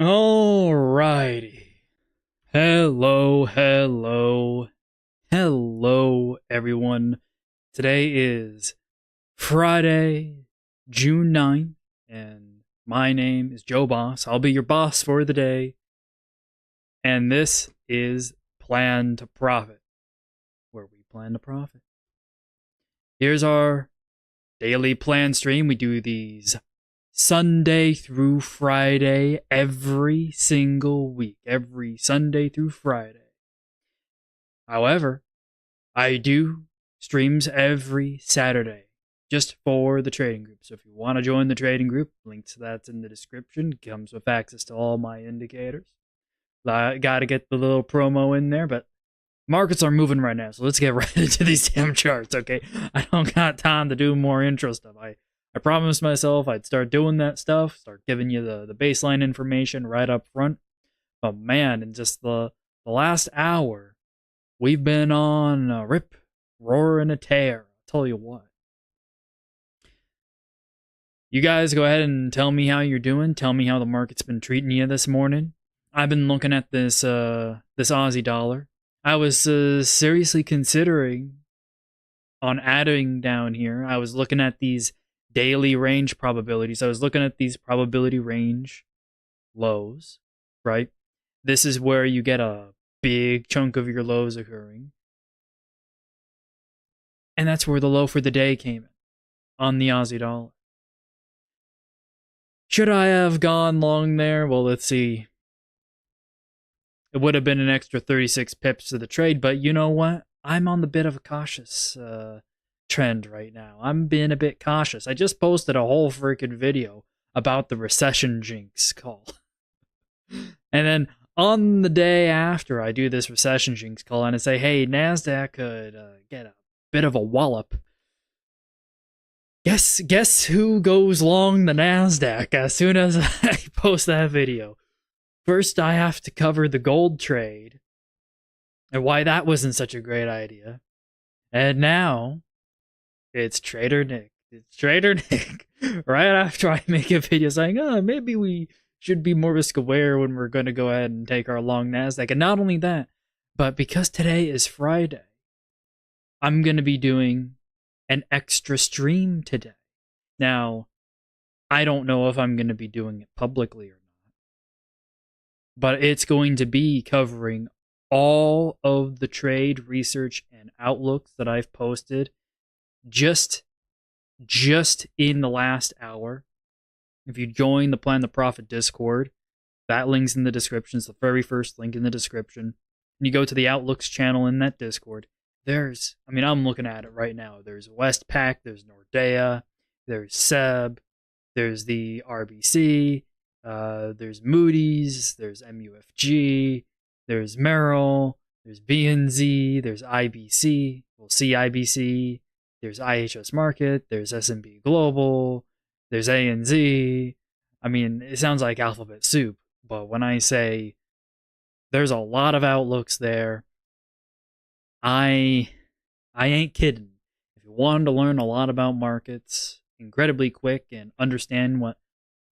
Alrighty. Hello, everyone. Today is Friday, June 9th, and my name is Joe Boss. I'll be your boss for the day. And this is Plan to Profit, where we plan to profit. Here's our daily plan stream. We do these Sunday through Friday every single week. Every Sunday through Friday. However, I do streams every Saturday just for the trading group. So if you want to join the trading group, link to that's in the description. Comes with access to all my indicators. Got to get the little promo in there, but markets are moving right now, so let's get right into these damn charts, okay? I don't got time to do more intro stuff. I promised myself I'd start doing that stuff, start giving you the baseline information right up front. But man, in just the last hour, we've been on a rip, roar, and a tear. I'll tell you what. You guys go ahead and tell me how you're doing. Tell me how the market's been treating you this morning. I've been looking at this Aussie dollar. I was seriously considering on adding down here. I was looking at these daily range probabilities. I was looking at these probability range lows, right? This is where you get a big chunk of your lows occurring. And that's where the low for the day came in on the Aussie dollar. Should I have gone long there? Well, let's see. It would have been an extra 36 pips to the trade, but you know what? I'm on the bit of a cautious trend right now. I'm being a bit cautious. I just posted a whole freaking video about the recession jinx call. And then on the day after I do this recession jinx call and I say, hey, NASDAQ could get a bit of a wallop. Guess who goes long the NASDAQ as soon as I post that video? First, I have to cover the gold trade and why that wasn't such a great idea. And now, it's Trader Nick. It's Trader Nick. Right after I make a video saying, maybe we should be more risk aware when we're going to go ahead and take our long NASDAQ. And not only that, but because today is Friday, I'm going to be doing an extra stream today. Now, I don't know if I'm going to be doing it publicly or not. But it's going to be covering all of the trade research and outlooks that I've posted just in the last hour. If you join the Plan the Profit Discord, that link's in the description. It's the very first link in the description. And you go to the outlooks channel in that Discord. I'm looking at it right now. There's Westpac, there's Nordea, there's SEB, there's the RBC, there's Moody's, there's MUFG, there's Merrill, there's BNZ, there's IBC, CIBC, there's IHS Market, there's S&P Global, there's ANZ. I mean, it sounds like alphabet soup, but when I say there's a lot of outlooks there, I ain't kidding. If you wanted to learn a lot about markets incredibly quick and understand what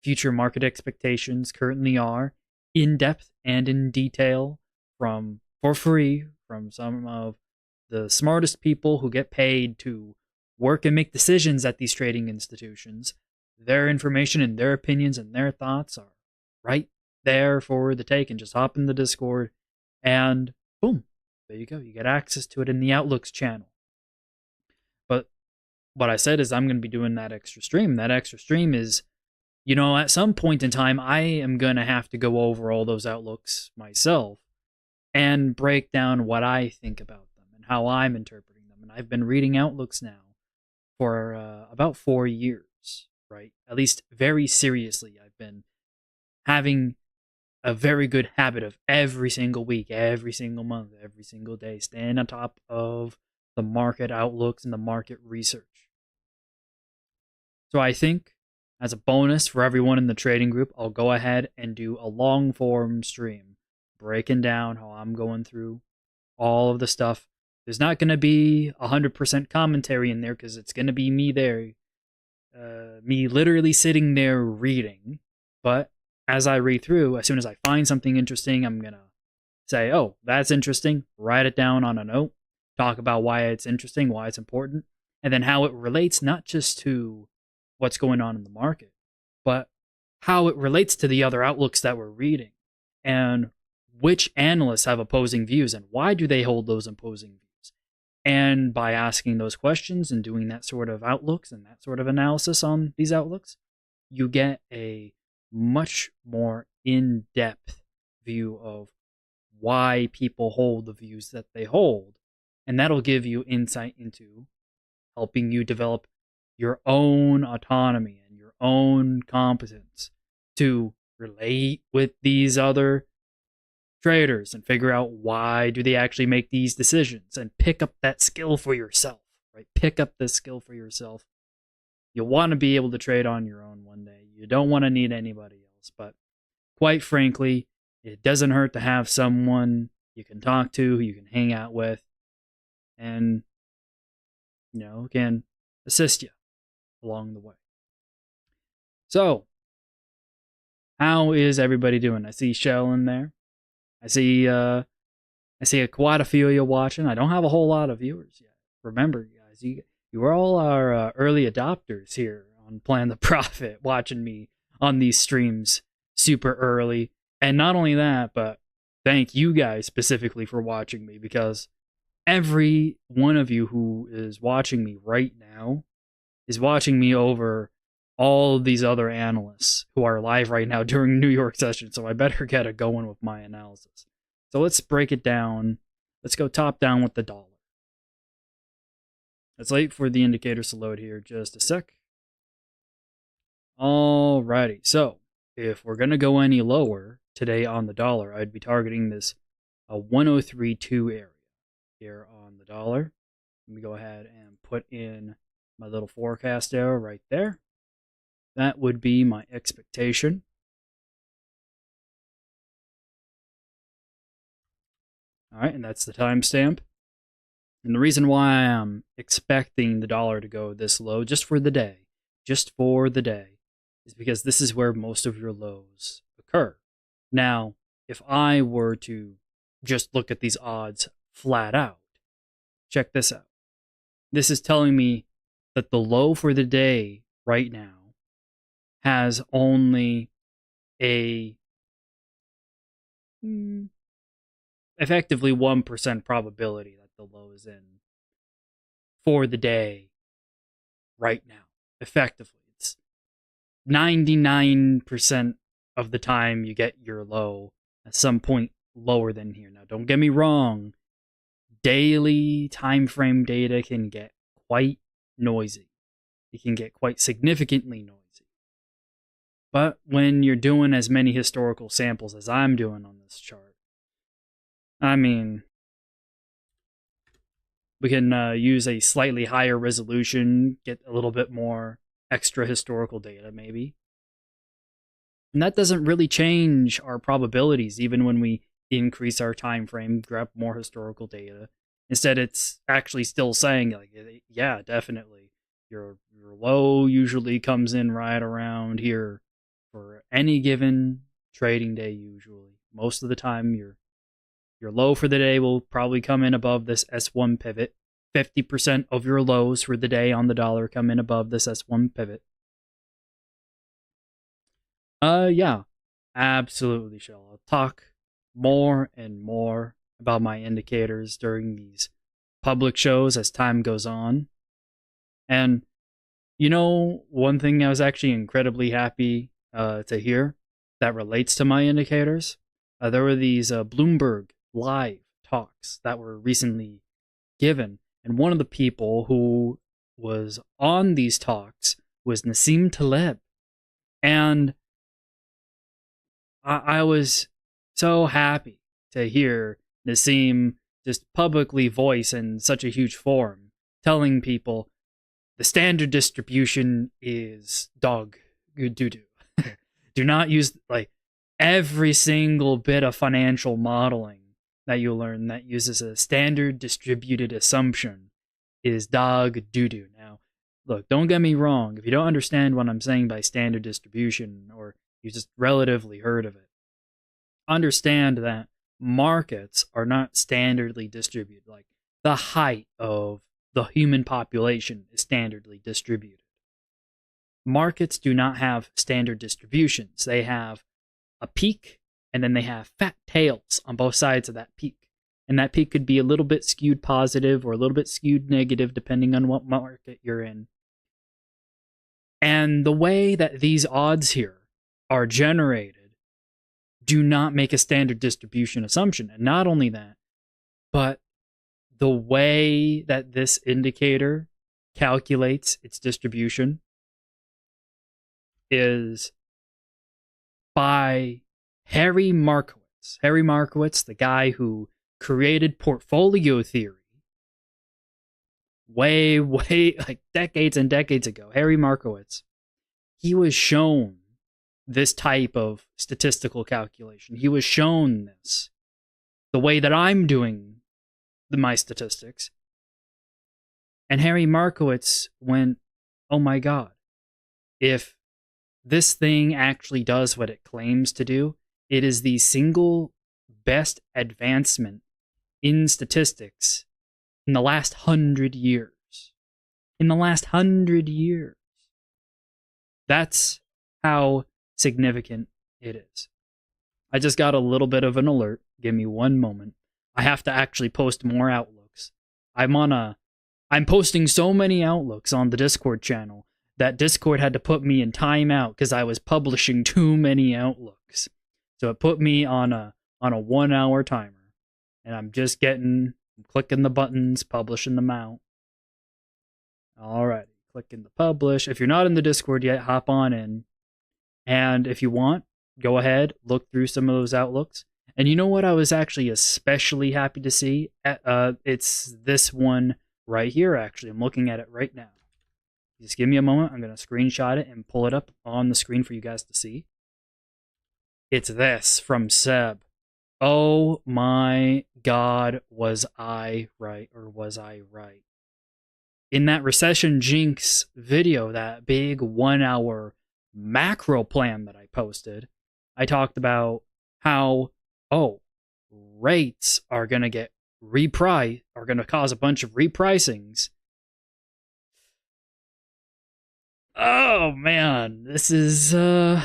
future market expectations currently are in depth and in detail for free from some of the smartest people who get paid to work and make decisions at these trading institutions. Their information and their opinions and their thoughts are right there for the take, and just hop in the Discord and boom, there you go. You get access to it in the Outlooks channel. But what I said is I'm going to be doing that extra stream. That extra stream is, at some point in time, I am going to have to go over all those outlooks myself and break down what I think about them and how I'm interpreting them. And I've been reading outlooks now for about 4 years, right? At least very seriously. I've been having a very good habit of every single week, every single month, every single day, staying on top of the market outlooks and the market research. So I think, as a bonus for everyone in the trading group, I'll go ahead and do a long form stream breaking down how I'm going through all of the stuff. There's not going to be 100% commentary in there because it's going to be me there, me literally sitting there reading. But as I read through, as soon as I find something interesting, I'm going to say, oh, that's interesting, write it down on a note, talk about why it's interesting, why it's important, and then how it relates not just to what's going on in the market, but how it relates to the other outlooks that we're reading, and which analysts have opposing views, and why do they hold those opposing views. And by asking those questions and doing that sort of outlooks and that sort of analysis on these outlooks, you get a much more in-depth view of why people hold the views that they hold. And that'll give you insight into helping you develop your own autonomy and your own competence to relate with these other traders and figure out why do they actually make these decisions, and pick up that skill for yourself, right? Pick up this skill for yourself. You'll want to be able to trade on your own one day. You don't want to need anybody else, but quite frankly, it doesn't hurt to have someone you can talk to, who you can hang out with, and, can assist you along the way. So, how is everybody doing? I see Shell in there. I see quite a few of you watching. I don't have a whole lot of viewers yet. Remember, guys, you are all our early adopters here on Plan the Profit, watching me on these streams super early. And not only that, but thank you guys specifically for watching me, because every one of you who is watching me right now is watching me over all of these other analysts who are live right now during New York session, so I better get it going with my analysis. So let's break it down. Let's go top down with the dollar. Let's wait for the indicators to load here just a sec. Alrighty, so if we're going to go any lower today on the dollar, I'd be targeting this 103.2 area here on the dollar. Let me go ahead and put in my little forecast arrow right there. That would be my expectation. All right, and that's the timestamp. And the reason why I'm expecting the dollar to go this low just for the day, is because this is where most of your lows occur. Now, if I were to just look at these odds flat out, check this out. This is telling me that the low for the day right now has only a effectively 1% probability that the low is in for the day right now. Effectively, it's 99% of the time you get your low at some point lower than here. Now, don't get me wrong, daily time frame data can get quite noisy. It can get quite significantly noisy. But when you're doing as many historical samples as I'm doing on this chart, I mean, we can use a slightly higher resolution, get a little bit more extra historical data maybe. And that doesn't really change our probabilities even when we increase our time frame, grab more historical data. Instead, it's actually still saying, like, yeah, definitely. Your low usually comes in right around here for any given trading day usually. Most of the time, your low for the day will probably come in above this S1 pivot. 50% of your lows for the day on the dollar come in above this S1 pivot. Yeah, absolutely, Shell. I'll talk more and more about my indicators during these public shows as time goes on. And, one thing I was actually incredibly happy to hear that relates to my indicators, there were these Bloomberg live talks that were recently given. And one of the people who was on these talks was Nassim Taleb. And I was so happy to hear Nassim just publicly voice in such a huge forum, telling people the standard distribution is dog doo-doo. Do not use, every single bit of financial modeling that you learn that uses a standard distributed assumption is dog doo-doo. Now, look, don't get me wrong. If you don't understand what I'm saying by standard distribution, or You just relatively heard of it. Understand that markets are not standardly distributed. Like the height of the human population is standardly distributed. Markets do not have standard distributions. They have a peak, and then they have fat tails on both sides of that peak. And that peak could be a little bit skewed positive or a little bit skewed negative, depending on what market you're in. And the way that these odds here are generated do not make a standard distribution assumption. And not only that, but the way that this indicator calculates its distribution is by Harry Markowitz. Harry Markowitz, the guy who created portfolio theory way, like decades and decades ago. Harry Markowitz, he was shown this type of statistical calculation. He was shown this the way that I'm doing my statistics. And Harry Markowitz went, oh my God, if this thing actually does what it claims to do, it is the single best advancement in statistics in the last 100 years. In the last 100 years. That's how significant it is. I just got a little bit of an alert. Give me one moment. I have to actually post more outlooks. I'm posting so many outlooks on the Discord channel that Discord had to put me in timeout because I was publishing too many outlooks. So it put me on a 1 hour timer. And I'm clicking the buttons, publishing them out. Alright, clicking the publish. If you're not in the Discord yet, hop on in. And if you want, go ahead, look through some of those outlooks. And you know what I was actually especially happy to see? It's this one right here, actually. I'm looking at it right now. Just give me a moment. I'm going to screenshot it and pull it up on the screen for you guys to see. It's this from Seb. Oh my God, was I right or was I right? In that Recession Jinx video, that big 1 hour macro plan that I posted, I talked about how, rates are going to get are going to cause a bunch of repricings. Oh man, this is, I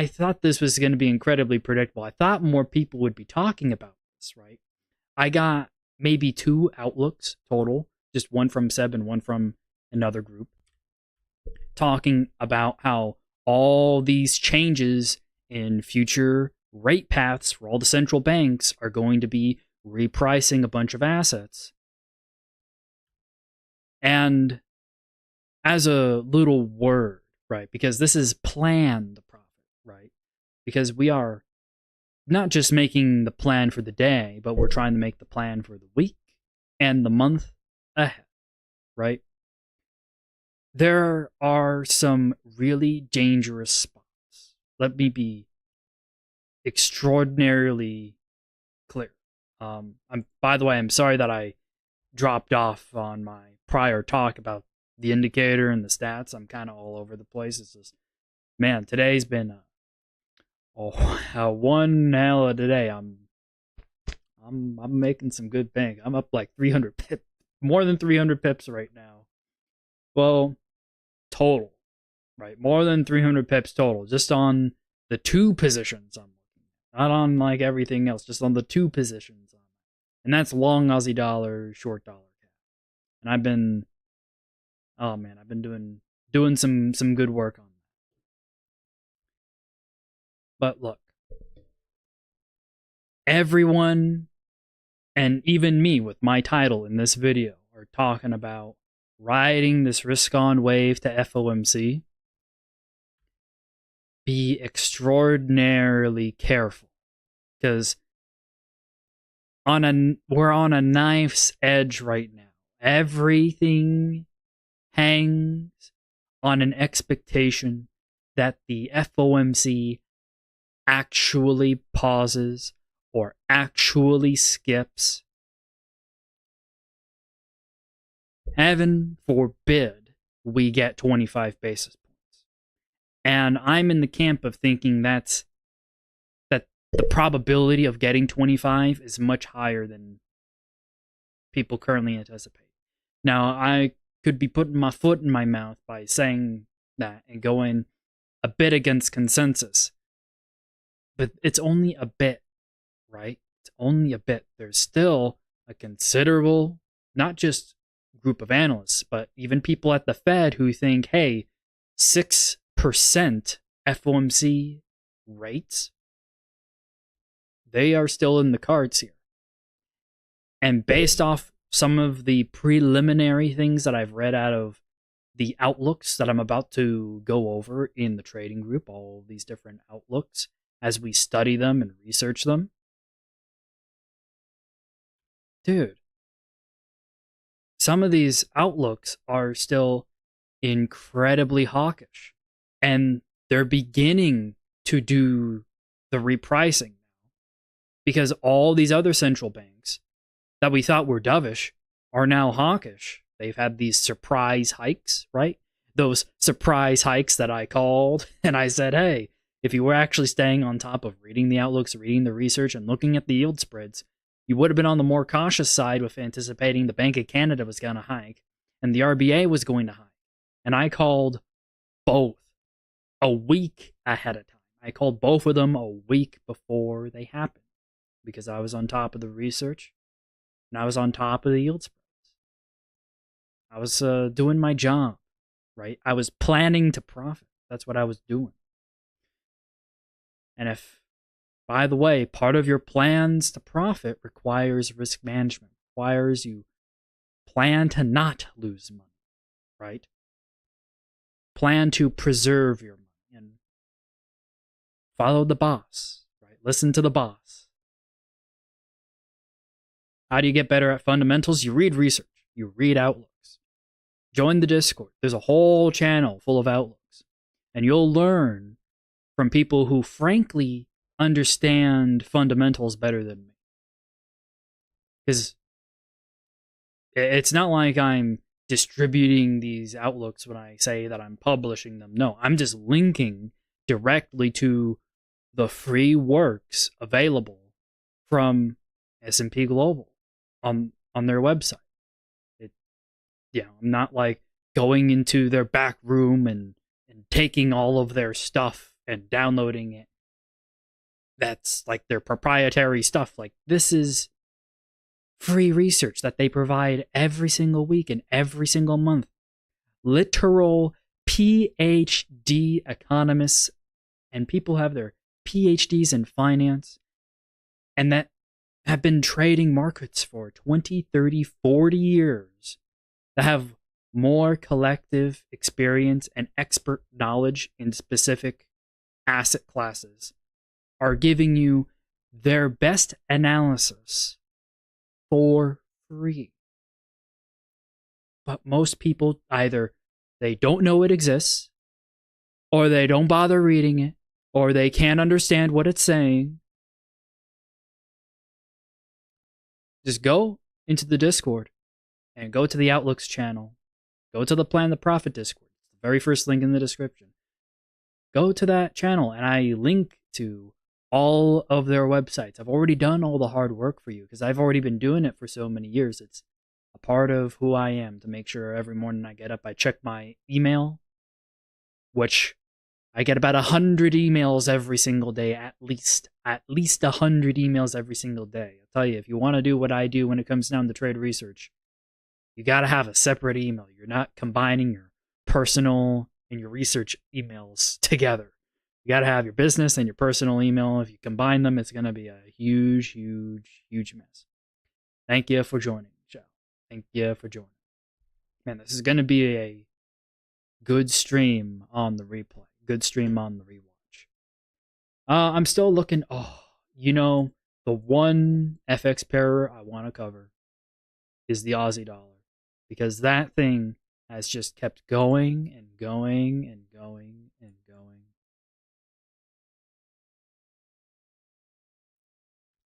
thought this was going to be incredibly predictable. I thought more people would be talking about this, right? I got maybe 2 outlooks total, just one from Seb and one from another group, talking about how all these changes in future rate paths for all the central banks are going to be repricing a bunch of assets. And as a little word, right, because this is planned profit, right? Because we are not just making the plan for the day, but we're trying to make the plan for the week and the month ahead, right? There are some really dangerous spots. Let me be extraordinarily clear. By the way, I'm sorry that I dropped off on my prior talk about the indicator and the stats. I'm kind of all over the place. It's just, man, today's been one hell of a day. I'm making some good bank. I'm up like 300 pips, more than 300 pips right now. Well, total, right? More than 300 pips total, just on the 2 positions I'm looking at. Not on like everything else, just on the 2 positions. And that's long Aussie dollar, short dollar cap. And I've been doing some good work on that. But look, everyone, and even me with my title in this video, are talking about riding this risk-on wave to FOMC. Be extraordinarily careful, because we're on a knife's edge right now. Everything hangs on an expectation that the FOMC actually pauses or actually skips. Heaven forbid we get 25 basis points. And I'm in the camp of thinking that the probability of getting 25 is much higher than people currently anticipate. Now, I could be putting my foot in my mouth by saying that and going a bit against consensus. But it's only a bit, right? It's only a bit. There's still a considerable, not just group of analysts, but even people at the Fed who think, hey, 6% FOMC rates, they are still in the cards here. And based off some of the preliminary things that I've read out of the outlooks that I'm about to go over in the trading group, all these different outlooks, as we study them and research them, dude, some of these outlooks are still incredibly hawkish. And they're beginning to do the repricing now because all these other central banks that we thought were dovish are now hawkish. They've had these surprise hikes, right? Those surprise hikes that I called, and I said, hey, if you were actually staying on top of reading the outlooks, reading the research, and looking at the yield spreads, you would have been on the more cautious side with anticipating the Bank of Canada was going to hike and the RBA was going to hike. And I called both a week ahead of time. I called both of them a week before they happened because I was on top of the research and I was on top of the yield spreads. I was doing my job, right? I was planning to profit. That's what I was doing. And if, by the way, part of your plans to profit requires risk management, requires you plan to not lose money, right? Plan to preserve your money and follow the boss, right? Listen to the boss. How do you get better at fundamentals? You read research. You read outlooks. Join the Discord. There's a whole channel full of outlooks. And you'll learn from people who frankly understand fundamentals better than me. Because it's not like I'm distributing these outlooks when I say that I'm publishing them. No, I'm just linking directly to the free works available from S&P Global on their website. I'm not like going into their back room and taking all of their stuff and downloading it. That's like their proprietary stuff. Like, this is free research that they provide every single week and every single month. Literal PhD economists and people have their PhDs in finance and that have been trading markets for 20, 30, 40 years, that have more collective experience and expert knowledge in specific asset classes, are giving you their best analysis for free. But most people either they don't know it exists, or they don't bother reading it, or they can't understand what it's saying. Just go into the Discord and go to the Outlooks channel. Go to the Plan the Profit Discord. It's the very first link in the description. Go to that channel and I link to all of their websites. I've already done all the hard work for you because I've already been doing it for so many years. It's a part of who I am to make sure every morning I get up, I check my email, which I get about 100 emails every single day, at least 100 emails every single day. I'll tell you, if you want to do what I do when it comes down to trade research, you got to have a separate email. You're not combining your personal and your research emails together. You got to have your business and your personal email. If you combine them, it's going to be a huge, huge, huge mess. Thank you for joining, Joe. Thank you for joining. Man, this is going to be a good stream on the replay. Good stream on the rewatch. I'm still looking. The one FX pair I want to cover is the Aussie dollar, because that thing has just kept going and going and going and going.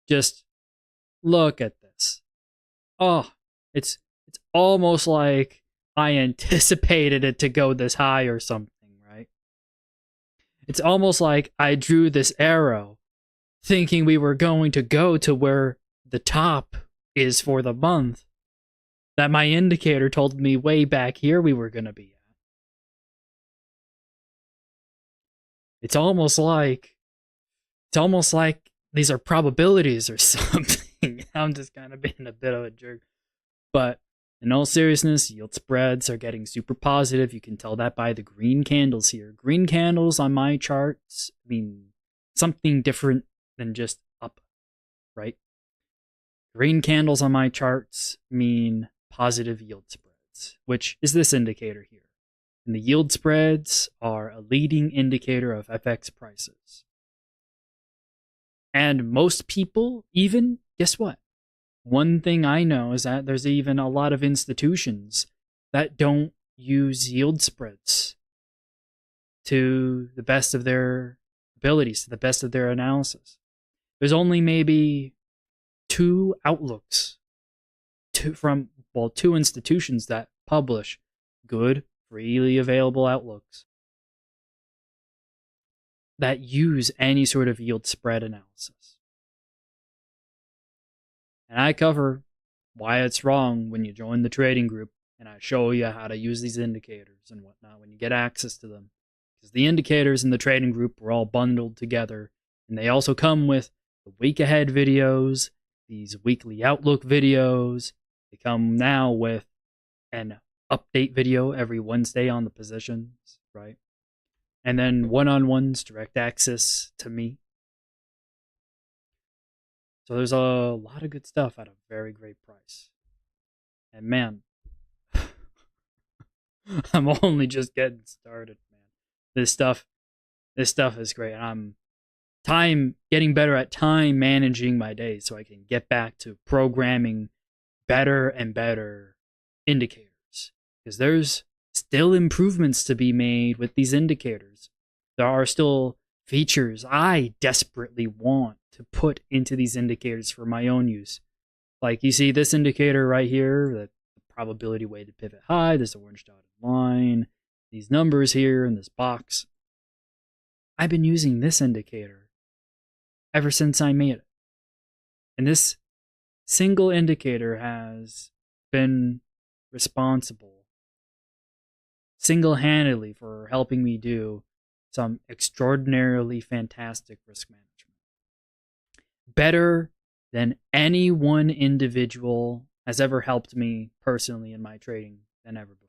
Just look at this. Oh, it's almost like I anticipated it to go this high or something, right? It's almost like I drew this arrow thinking we were going to go to where the top is for the month that my indicator told me way back here we were going to be at. It's almost like these are probabilities or something. I'm just kind of being a bit of a jerk. But in all seriousness, yield spreads are getting super positive. You can tell that by the green candles here. Green candles on my charts mean something different than just up, right? Green candles on my charts mean positive yield spreads, which is this indicator here. And the yield spreads are a leading indicator of FX prices. And most people, even, guess what? One thing I know is that there's even a lot of institutions that don't use yield spreads to the best of their abilities, to the best of their analysis. There's only maybe two outlooks two institutions that publish good, freely available outlooks that use any sort of yield spread analysis. And I cover why it's wrong when you join the trading group, and I show you how to use these indicators and whatnot when you get access to them. Because the indicators in the trading group are all bundled together, and they also come with the week ahead videos, these weekly outlook videos. They come now with an update video every Wednesday on the positions, right? And then one-on-ones, direct access to me. So there's a lot of good stuff at a very great price. And man, I'm only just getting started, man. This stuff is great. And I'm getting better at time managing my days so I can get back to programming better and better indicators. Because there's still improvements to be made with these indicators. There are still features I desperately want to put into these indicators for my own use. Like you see this indicator right here, the probability weighted pivot high, this orange dotted line, these numbers here in this box. I've been using this indicator ever since I made it. And this single indicator has been responsible single-handedly for helping me do some extraordinarily fantastic risk management. Better than any one individual has ever helped me personally in my trading than ever before.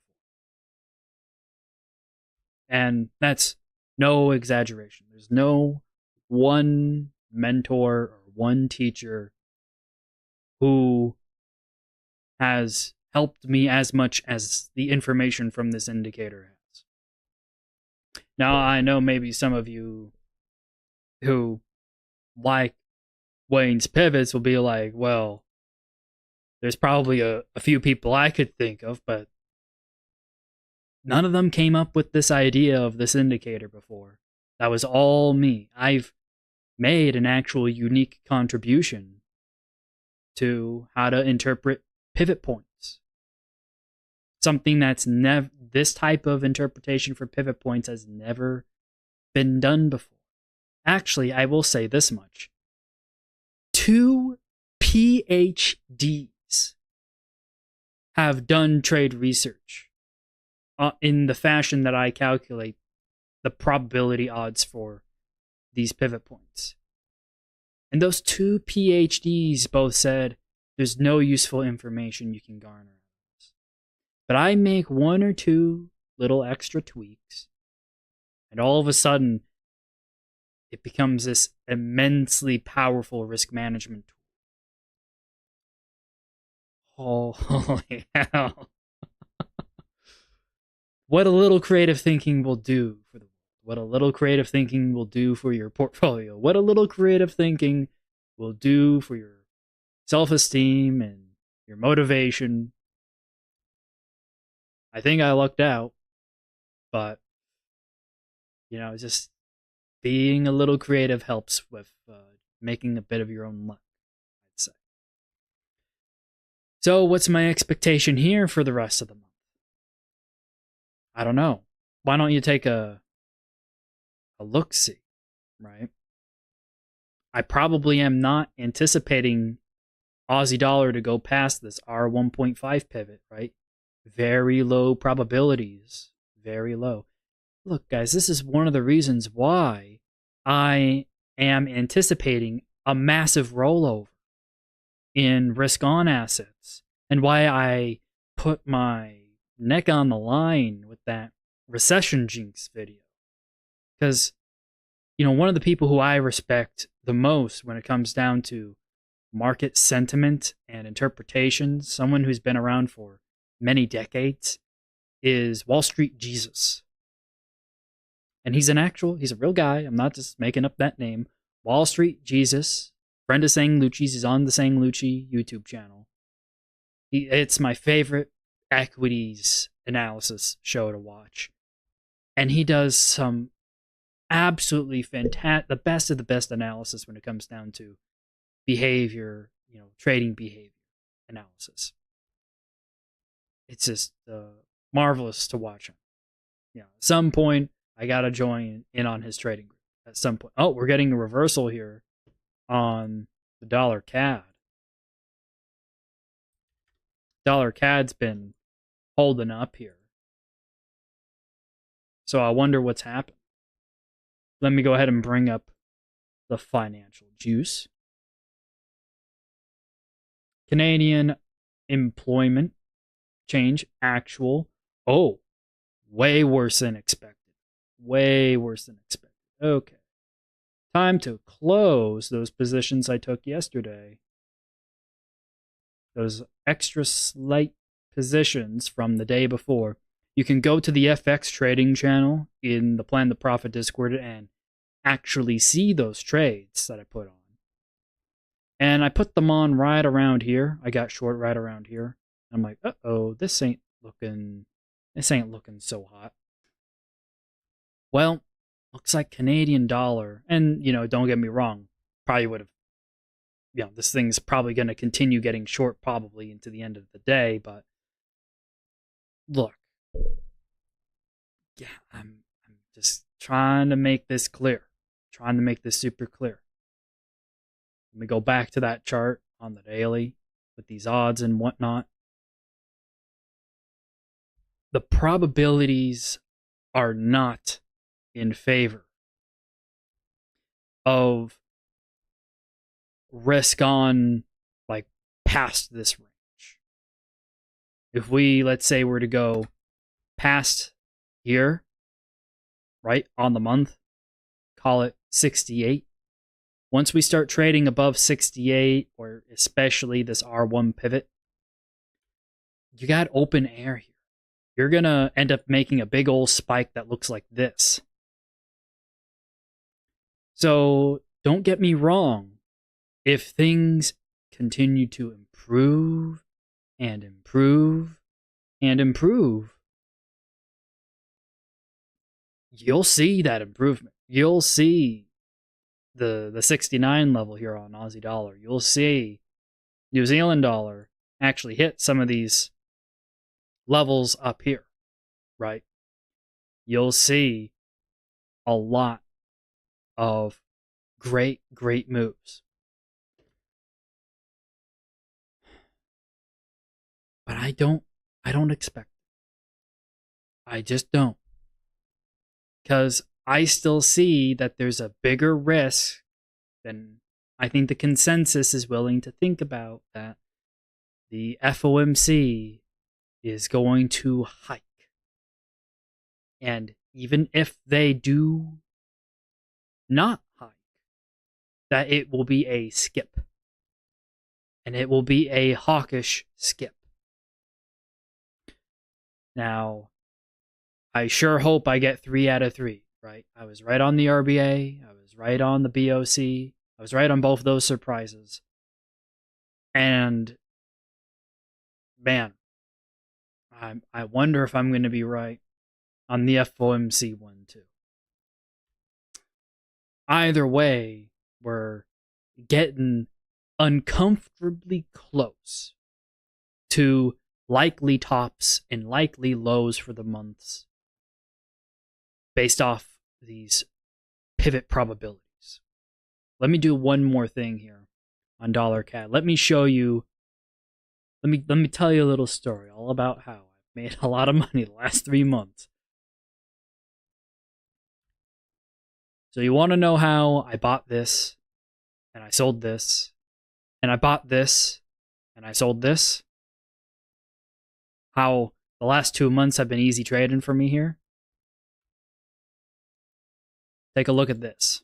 And that's no exaggeration. There's no one mentor or one teacher who has helped me as much as the information from this indicator has. Now, I know maybe some of you who like Wayne's pivots will be like, well, there's probably a few people I could think of, but none of them came up with this idea of this indicator before. That was all me. I've made an actual unique contribution to how to interpret pivot points. Something that's this type of interpretation for pivot points has never been done before. Actually, I will say this much. 2 PhDs have done trade research in the fashion that I calculate the probability odds for these pivot points. And those 2 PhDs both said there's no useful information you can garner. But I make 1 or 2 little extra tweaks, and all of a sudden, it becomes this immensely powerful risk management tool. Holy hell. What a little creative thinking will do for the world. What a little creative thinking will do for your portfolio. What a little creative thinking will do for your self-esteem and your motivation. I think I lucked out, but, just being a little creative helps with making a bit of your own luck, I'd say. So what's my expectation here for the rest of the month? I don't know. Why don't you take a a look-see, right? I probably am not anticipating Aussie dollar to go past this R1.5 pivot, right? Very low probabilities, very low. Look, guys, this is one of the reasons why I am anticipating a massive rollover in risk on assets and why I put my neck on the line with that recession jinx video. Because, one of the people who I respect the most when it comes down to market sentiment and interpretation, someone who's been around for many decades, is Wall Street Jesus. And he's a real guy. I'm not just making up that name. Wall Street Jesus, friend of Sang Lucci's. He's on the Sang Lucci YouTube channel. It's my favorite equities analysis show to watch. And he does some absolutely fantastic, the best of the best analysis when it comes down to behavior, trading behavior analysis. It's just marvelous to watch him. At some point, I gotta join in on his trading group. At some point, we're getting a reversal here on the dollar CAD. Dollar CAD's been holding up here, so I wonder what's happened. Let me go ahead and bring up the financial juice. Canadian employment change actual. Oh, way worse than expected. Way worse than expected. Okay. Time to close those positions I took yesterday. Those extra slight positions from the day before. You can go to the FX trading channel in the Plan the Profit Discord and actually see those trades that I put on. And I put them on right around here. I got short right around here. I'm like, uh-oh, this ain't looking so hot. Well, looks like Canadian dollar, and, don't get me wrong, probably would have, this thing's probably going to continue getting short probably into the end of the day, but look, yeah, I'm just trying to make this clear, trying to make this super clear. Let me go back to that chart on the daily with these odds and whatnot. The probabilities are not in favor of risk on, like, past this range. If we, let's say, were to go past here, right, on the month, call it 68. Once we start trading above 68, or especially this R1 pivot, you got open air here. You're going to end up making a big old spike that looks like this. So don't get me wrong. If things continue to improve and improve and improve, you'll see that improvement. You'll see the 69 level here on Aussie dollar. You'll see New Zealand dollar actually hit some of these levels up here, right? You'll see a lot of great moves. But I don't expect it. I just don't. Because I still see that there's a bigger risk than I think the consensus is willing to think about, that the FOMC is going to hike. And even if they do not hike, that it will be a skip. And it will be a hawkish skip. Now, I sure hope I get 3 out of 3, right? I was right on the RBA. I was right on the BOC. I was right on both those surprises. And, man, I wonder if I'm going to be right on the FOMC one, too. Either way, we're getting uncomfortably close to likely tops and likely lows for the months based off these pivot probabilities. Let me do one more thing here on dollar CAD. Let me show you. Let me tell you a little story all about how I've made a lot of money the last 3 months. So you want to know how I bought this and I sold this and I bought this and I sold this? How the last 2 months have been easy trading for me here? Take a look at this.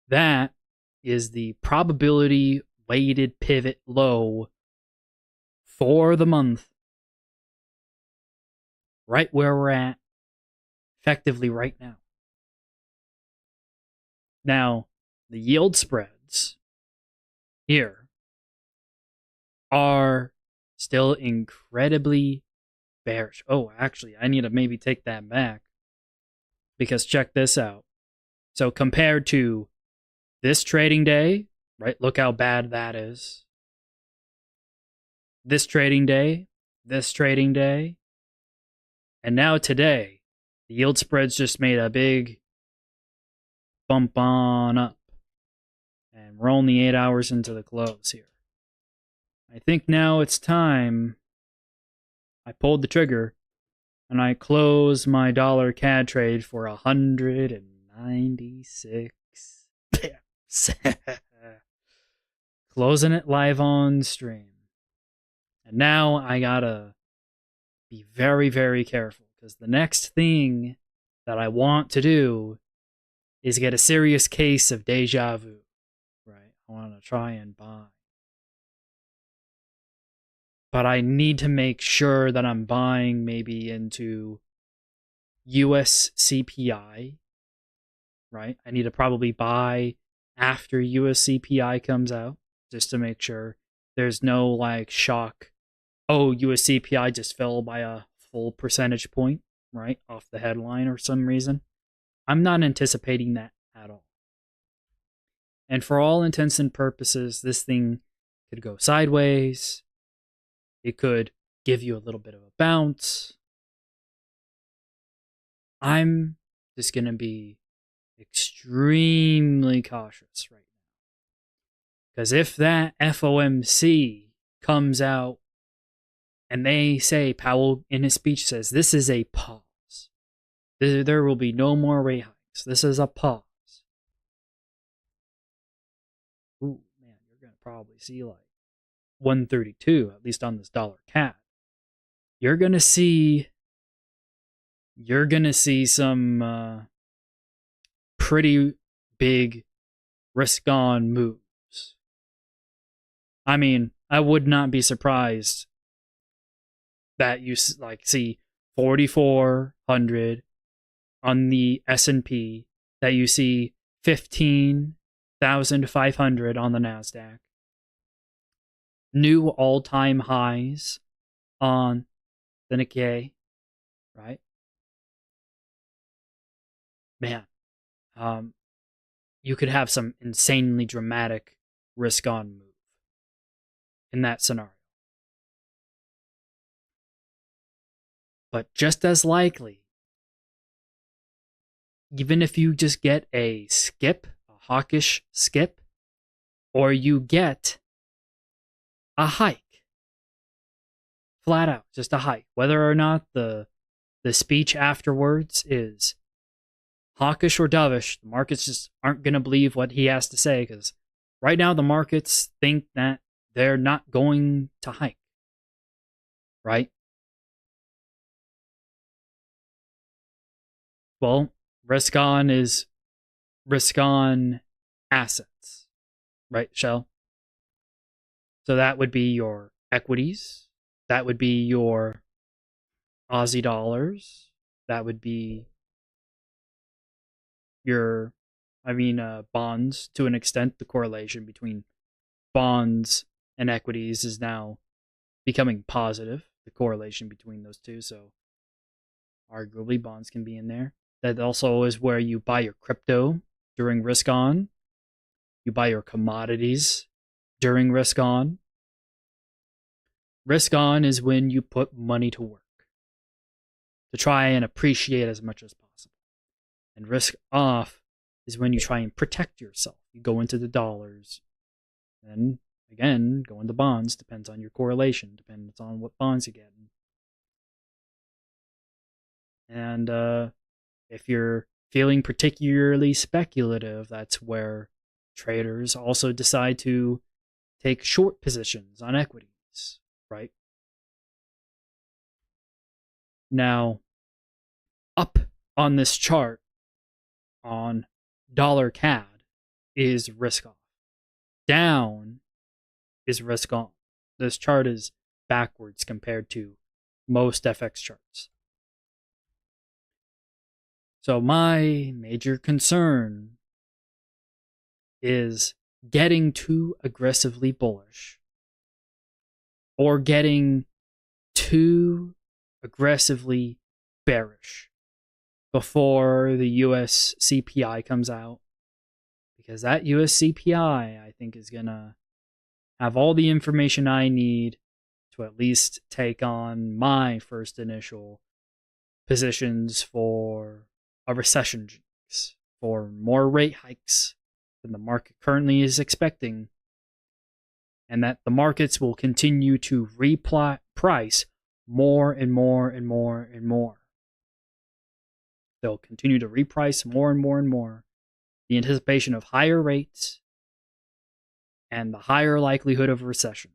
That is the probability weighted pivot low for the month. Right where we're at, effectively right now. Now, the yield spreads here are still incredibly bearish. Oh, actually, I need to maybe take that back. Because check this out. So compared to this trading day, right? Look how bad that is. This trading day, and now today, the yield spreads just made a big bump on up. And we're only 8 hours into the close here. I think now it's time I pulled the trigger and I closed my dollar CAD trade for 196 pips. Closing it live on stream. And now I gotta be very, very careful because the next thing that I want to do is get a serious case of deja vu. Right? I want to try and buy. But I need to make sure that I'm buying maybe into US CPI, right? I need to probably buy after US CPI comes out just to make sure there's no like shock. Oh, US CPI just fell by a full percentage point, right? Off the headline or some reason. I'm not anticipating that at all. And for all intents and purposes, this thing could go sideways. It could give you a little bit of a bounce. I'm just going to be extremely cautious right now. Because if that FOMC comes out and they say, Powell in his speech says, this is a pause. There will be no more rate hikes. This is a pause. Ooh, man, you're going to probably see like 132, at least on this dollar CAD. You're gonna see some pretty big risk-on moves. I mean, I would not be surprised that you like see 4,400 on the S&P, that you see 15,500 on the Nasdaq. New all-time highs on the Nikkei, right? Man, you could have some insanely dramatic risk-on move in that scenario. But just as likely, even if you just get a skip, a hawkish skip, or you get a hike, flat out, just a hike. Whether or not the speech afterwards is hawkish or dovish, the markets just aren't going to believe what he has to say because right now the markets think that they're not going to hike. Right? Well, risk on is risk on assets. Right, Shell? So that would be your equities. That would be your Aussie dollars. That would be your, bonds to an extent. The correlation between bonds and equities is now becoming positive. The correlation between those two. So arguably bonds can be in there. That also is where you buy your crypto during risk on. You buy your commodities during risk on. Risk on is when you put money to work. to try and appreciate as much as possible. And risk off is when you try and protect yourself. You go into the dollars, and again, go into bonds. Depends on your correlation. Depends on what bonds you get. And if you're feeling particularly speculative, that's where traders also decide to take short positions on equities, right? Now, up on this chart on dollar CAD is risk off. Down is risk on. This chart is backwards compared to most FX charts. So my major concern is getting too aggressively bullish or getting too aggressively bearish before the US CPI comes out, because that US CPI, I think, is going to have all the information I need to at least take on my first initial positions for a recession jinx, for more rate hikes than the market currently is expecting, and that the markets will continue to reprice more and more and more and more. They'll continue to reprice more and more and more. The anticipation of higher rates and the higher likelihood of recession.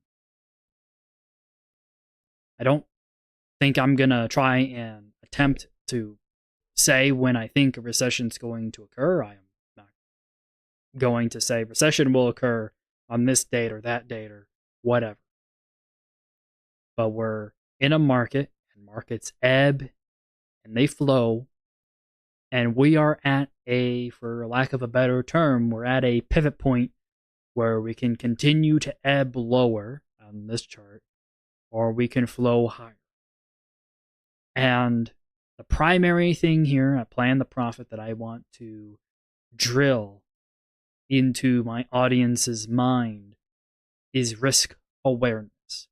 I don't think I'm going to try and attempt to say when I think a recession is going to occur. I am not going to say recession will occur on this date or that date or whatever. But we're in a market, and markets ebb and they flow. And we are at a, for lack of a better term, we're at a pivot point where we can continue to ebb lower on this chart, or we can flow higher. And the primary thing here at Plan the Profit that I want to drill into my audience's mind is risk awareness.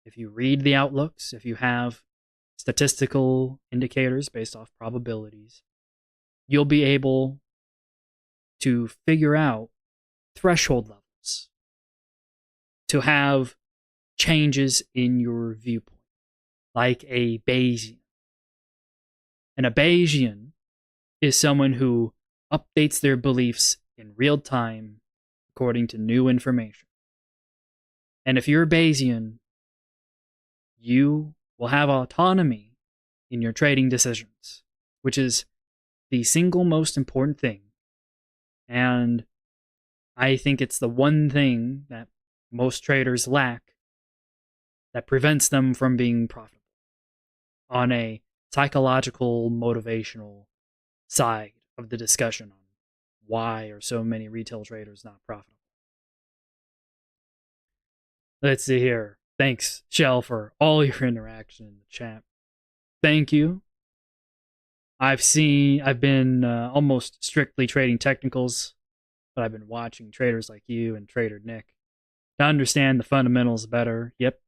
If you read the outlooks, if you have statistical indicators based off probabilities, you'll be able to figure out threshold levels to have changes in your viewpoint, like a Bayesian. And a Bayesian is someone who updates their beliefs in real time according to new information. And if you're a Bayesian, you will have autonomy in your trading decisions, which is the single most important thing. And I think it's the one thing that most traders lack that prevents them from being profitable on a psychological, motivational side of the discussion on why are so many retail traders not profitable. Let's see here. Thanks, Shell, for all your interaction in the chat. Thank you. I've been almost strictly trading technicals, but I've been watching traders like you and Trader Nick to understand the fundamentals better. Yep,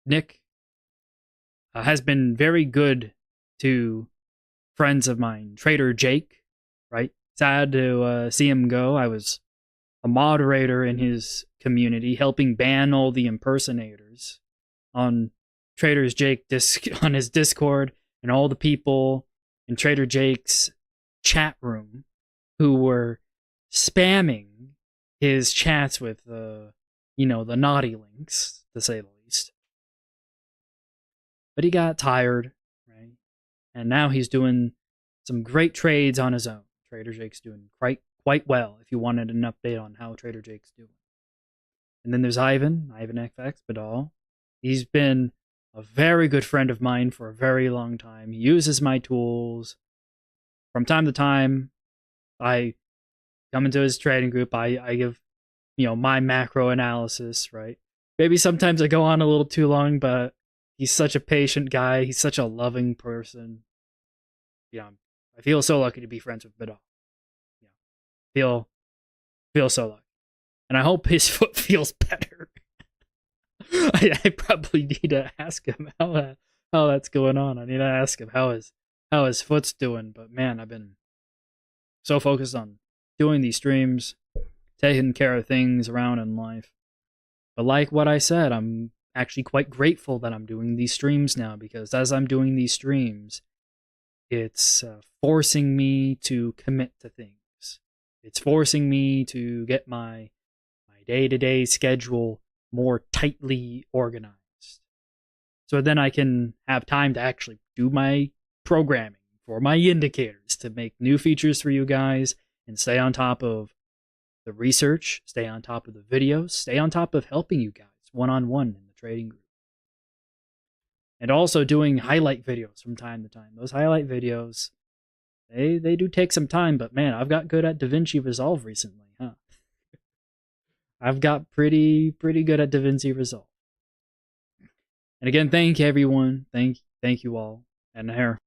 Nick has been very good to friends of mine. Trader Jake, right? Sad to see him go. I was a moderator in his community, helping ban all the impersonators on Trader Jake on his Discord, and all the people in Trader Jake's chat room who were spamming his chats with the naughty links, to say the least. But he got tired, right? And now he's doing some great trades on his own. Trader Jake's doing quite well, if you wanted an update on how Trader Jake's doing. And then there's Ivan FX Badal. He's been a very good friend of mine for a very long time. He uses my tools. From time to time, I come into his trading group. I give, my macro analysis, right? Maybe sometimes I go on a little too long, but he's such a patient guy. He's such a loving person. I feel so lucky to be friends with Badal. Feel so lucky. And I hope his foot feels better. I probably need to ask him how that's going on. I need to ask him how his how his foot's doing, but man, I've been so focused on doing these streams, taking care of things around in life. But like what I said, I'm actually quite grateful that I'm doing these streams now, because as I'm doing these streams, it's forcing me to commit to things. It's forcing me to get my day-to-day schedule more tightly organized. So then I can have time to actually do my programming for my indicators to make new features for you guys and stay on top of the research, stay on top of the videos, stay on top of helping you guys one-on-one in the trading group. And also doing highlight videos from time to time. Those highlight videos, they do take some time, but man, I've got good at DaVinci Resolve recently, huh? I've got pretty good at DaVinci Resolve. And again, thank you everyone. Thank you all. And here,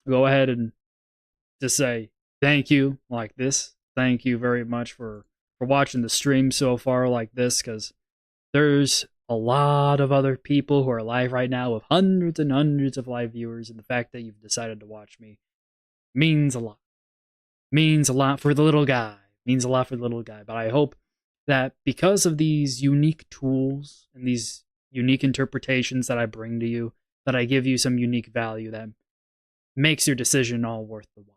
go ahead and just say thank you like this. Thank you very much for watching the stream so far like this, because there's a lot of other people who are live right now with hundreds and hundreds of live viewers, and the fact that you've decided to watch me means a lot. Means a lot for the little guy. Means a lot for the little guy. But I hope that because of these unique tools and these unique interpretations that I bring to you, that I give you some unique value that makes your decision all worth the while.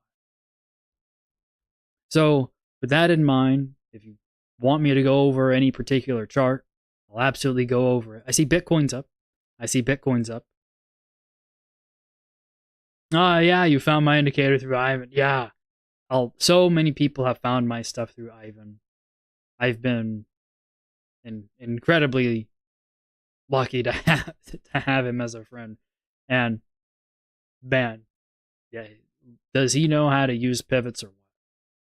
So, with that in mind, if you want me to go over any particular chart, I'll absolutely go over it. I see Bitcoin's up. Ah, yeah, you found my indicator through Ivan. Yeah. So many people have found my stuff through Ivan. I've been incredibly lucky to have him as a friend. And man, yeah, does he know how to use pivots or what?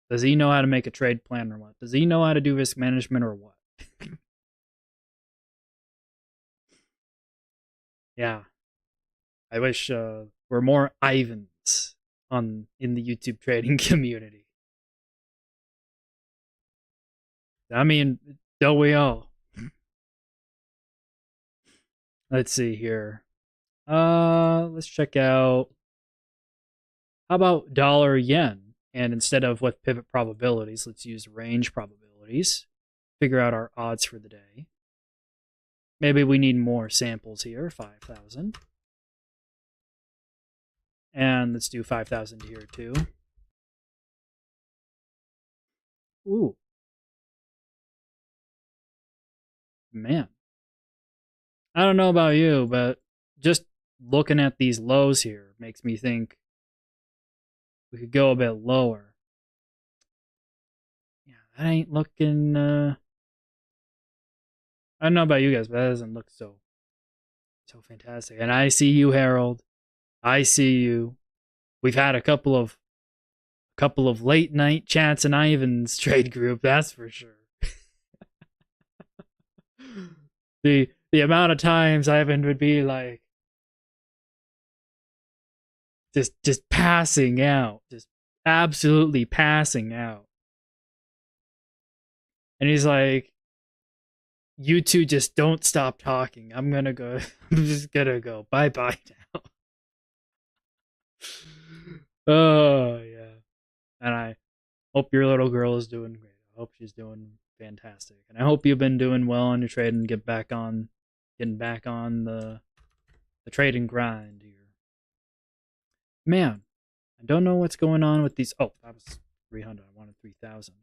Does he know how to make a trade plan or what? Does he know how to do risk management or what? Yeah. I wish we're more Ivans in the YouTube trading community. I mean, don't we all? Let's see here. Let's check out. How about dollar yen? And instead of with pivot probabilities, let's use range probabilities. Figure out our odds for the day. Maybe we need more samples here, 5,000. And let's do 5,000 here too. Ooh. Man. I don't know about you, but just looking at these lows here makes me think we could go a bit lower. Yeah, that ain't looking I don't know about you guys, but that doesn't look so fantastic. And I see you, Harold. I see you. We've had a couple of late night chats in Ivan's trade group, that's for sure. the amount of times Ivan would be like just passing out, just absolutely passing out. And he's like, you two just don't stop talking. I'm gonna go. I'm just gonna go. Bye-bye now. Oh, yeah. And I hope your little girl is doing great. I hope she's doing fantastic. And I hope you've been doing well on your trade and getting back on the trade and grind here. Man, I don't know what's going on with these. Oh, that was 300. I wanted 3,000.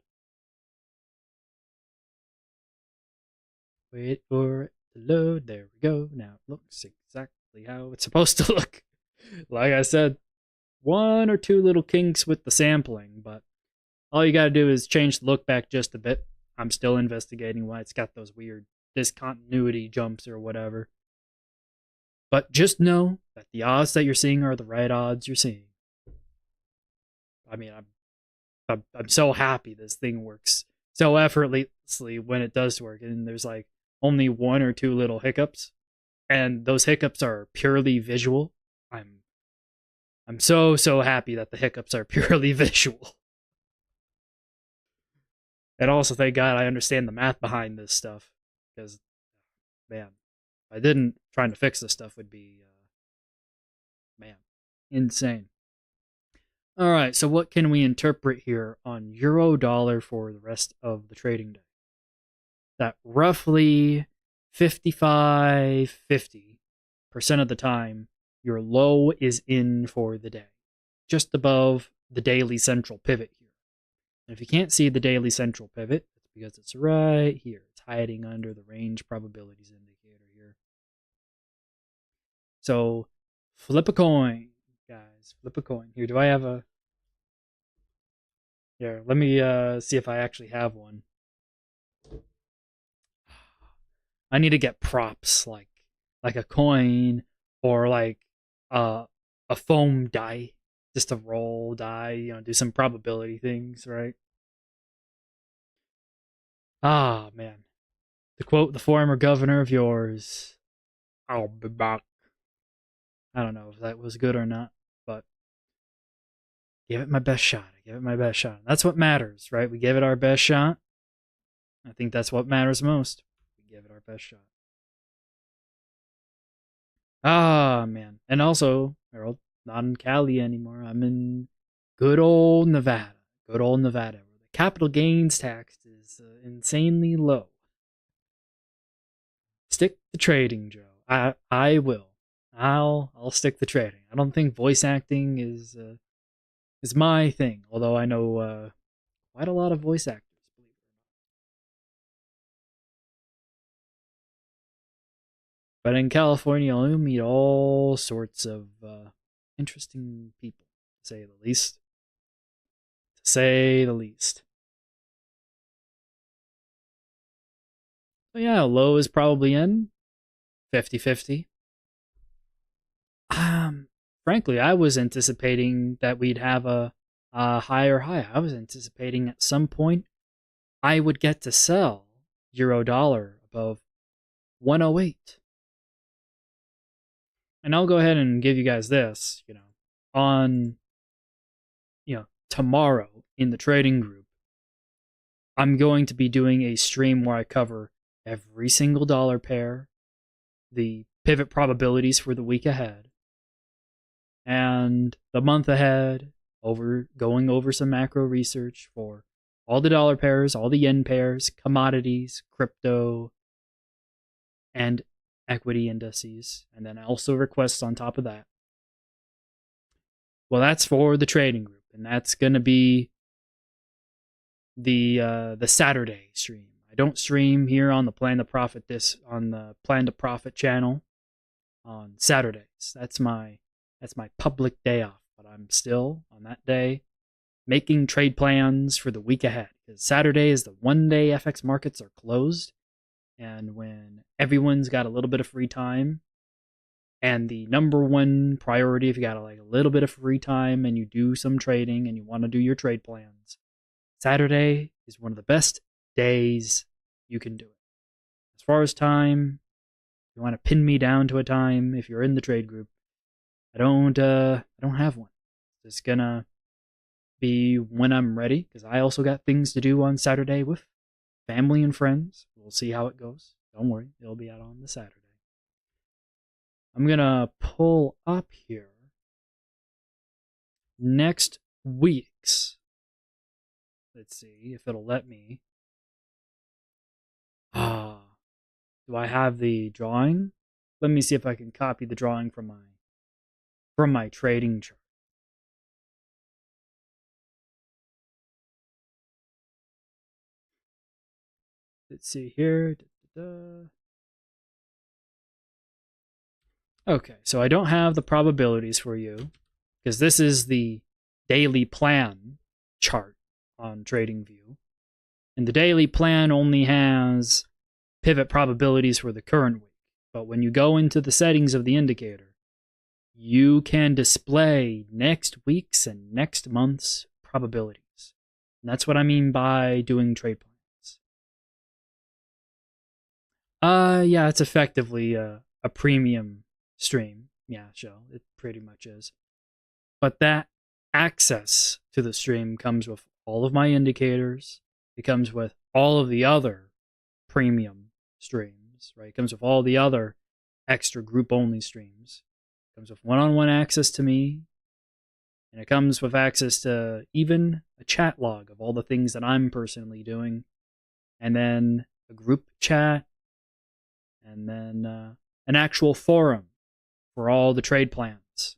Wait for it to load. There we go. Now it looks exactly how it's supposed to look. Like I said, one or two little kinks with the sampling, but all you gotta do is change the look back just a bit. I'm still investigating why it's got those weird discontinuity jumps or whatever. But just know that the odds that you're seeing are the right odds you're seeing. I mean, I'm so happy this thing works so effortlessly when it does work, and there's like only one or two little hiccups, and those hiccups are purely visual. I'm so happy that the hiccups are purely visual. And also, thank God I understand the math behind this stuff, because man, If I didn't, trying to fix this stuff would be, man, insane. All right, so what can we interpret here on euro dollar for the rest of the trading day? That roughly 55-50% of the time, your low is in for the day, just above the daily central pivot here. And if you can't see the daily central pivot, it's because it's right here. It's hiding under the range probabilities indicator here. So flip a coin, guys. Flip a coin. Here, do I have a... Here, let me see if I actually have one. I need to get props like a coin or like a foam die, just a roll die, do some probability things, right? Ah, man. To quote the former governor of yours, I'll be back. I don't know if that was good or not, but give it my best shot. I give it my best shot. That's what matters, right? We give it our best shot. I think that's what matters most. We give it our best shot. Ah, man. And also, Harold, not in Cali anymore. I'm in good old Nevada. Good old Nevada, where the capital gains tax is insanely low. Stick to trading, Joe. I will. I'll stick to trading. I don't think voice acting is my thing. Although I know quite a lot of voice actors. But in California, you'll meet all sorts of interesting people, to say the least. To say the least. So yeah, low is probably in 50-50. Frankly, I was anticipating that we'd have a higher high. I was anticipating at some point I would get to sell euro dollar above 108. And I'll go ahead and give you guys this, on tomorrow in the trading group, I'm going to be doing a stream where I cover every single dollar pair, the pivot probabilities for the week ahead, and the month ahead, going over some macro research for all the dollar pairs, all the yen pairs, commodities, crypto, and equity indices, and then also requests on top of that. Well, that's for the trading group, and that's going to be the Saturday stream. I don't stream here on the Plan to Profit channel on Saturdays. That's my public day off, but I'm still on that day making trade plans for the week ahead, because Saturday is the one day FX markets are closed, and when everyone's got a little bit of free time, and the number one priority, if you got a little bit of free time and you do some trading and you want to do your trade plans, Saturday is one of the best days you can do it. As far as time, you want to pin me down to a time if you're in the trade group, I don't have one. It's gonna be when I'm ready, because I also got things to do on Saturday with family and friends. We'll see how it goes. Don't worry, it'll be out on the Saturday. I'm gonna pull up here next week's. Let's see if it'll let me. Do I have the drawing? Let me see if I can copy the drawing from my trading chart. Let's see here. Okay, so I don't have the probabilities for you, because this is the daily plan chart on TradingView. And the daily plan only has pivot probabilities for the current week. But when you go into the settings of the indicator, you can display next week's and next month's probabilities. And that's what I mean by doing trade plans. Yeah, it's effectively a premium stream. Yeah, show. It pretty much is. But that access to the stream comes with all of my indicators. It comes with all of the other premium streams, right? It comes with all the other extra group-only streams. It comes with one-on-one access to me, and it comes with access to even a chat log of all the things that I'm personally doing, and then a group chat, and then an actual forum for all the trade plans.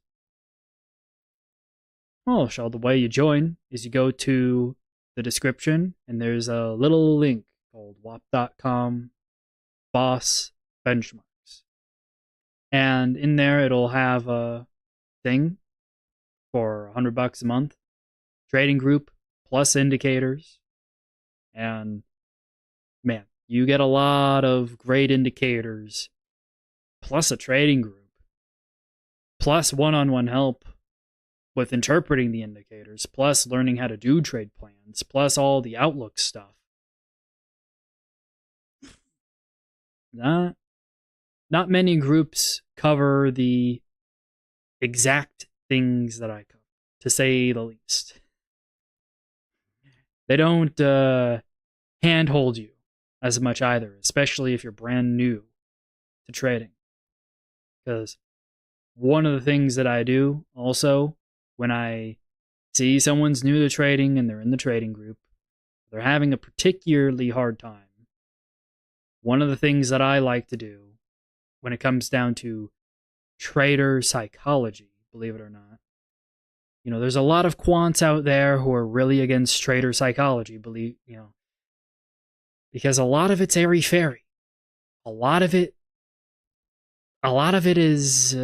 Well, so the way you join is you go to the description, and there's a little link called wap.com boss benchmarks. And in there, it'll have a thing for $100 a month, trading group plus indicators. And man, you get a lot of great indicators, plus a trading group, plus one-on-one help with interpreting the indicators, plus learning how to do trade plans, plus all the Outlook stuff. Not many groups cover the exact things that I cover, to say the least. They don't handhold you as much either, especially if you're brand new to trading. Because one of the things that I do also, when I see someone's new to trading and they're in the trading group, they're having a particularly hard time, one of the things that I like to do when it comes down to trader psychology, believe it or not, there's a lot of quants out there who are really against trader psychology, because a lot of it's airy-fairy. A lot of it is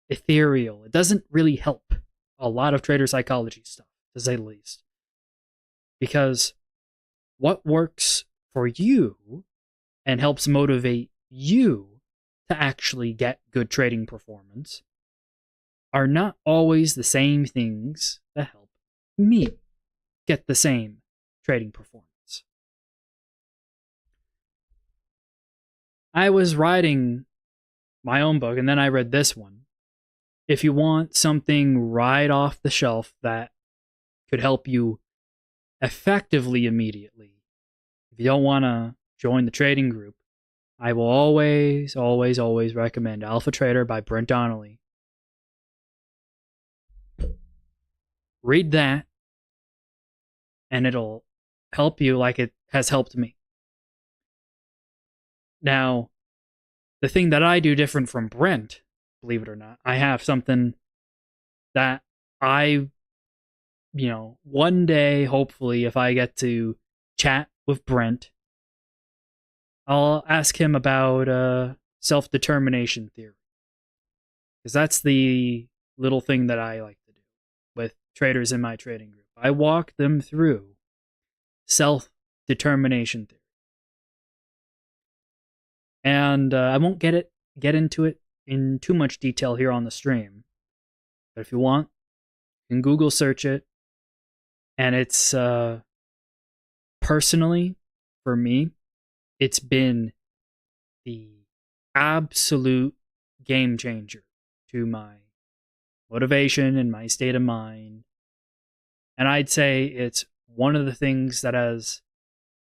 ethereal. It doesn't really help a lot of trader psychology stuff, to say the least. Because what works for you and helps motivate you to actually get good trading performance are not always the same things that help me get the same trading performance. I was writing my own book, and then I read this one. If you want something right off the shelf that could help you effectively immediately, if you don't want to join the trading group, I will always, always, always recommend Alpha Trader by Brent Donnelly. Read that, and it'll help you like it has helped me. Now, the thing that I do different from Brent, believe it or not, I have something that one day, hopefully, if I get to chat with Brent, I'll ask him about self-determination theory. Because that's the little thing that I like to do with traders in my trading group. I walk them through self-determination theory. And I won't get into it in too much detail here on the stream. But if you want, you can Google search it. And it's, personally, for me, it's been the absolute game changer to my motivation and my state of mind. And I'd say it's one of the things that has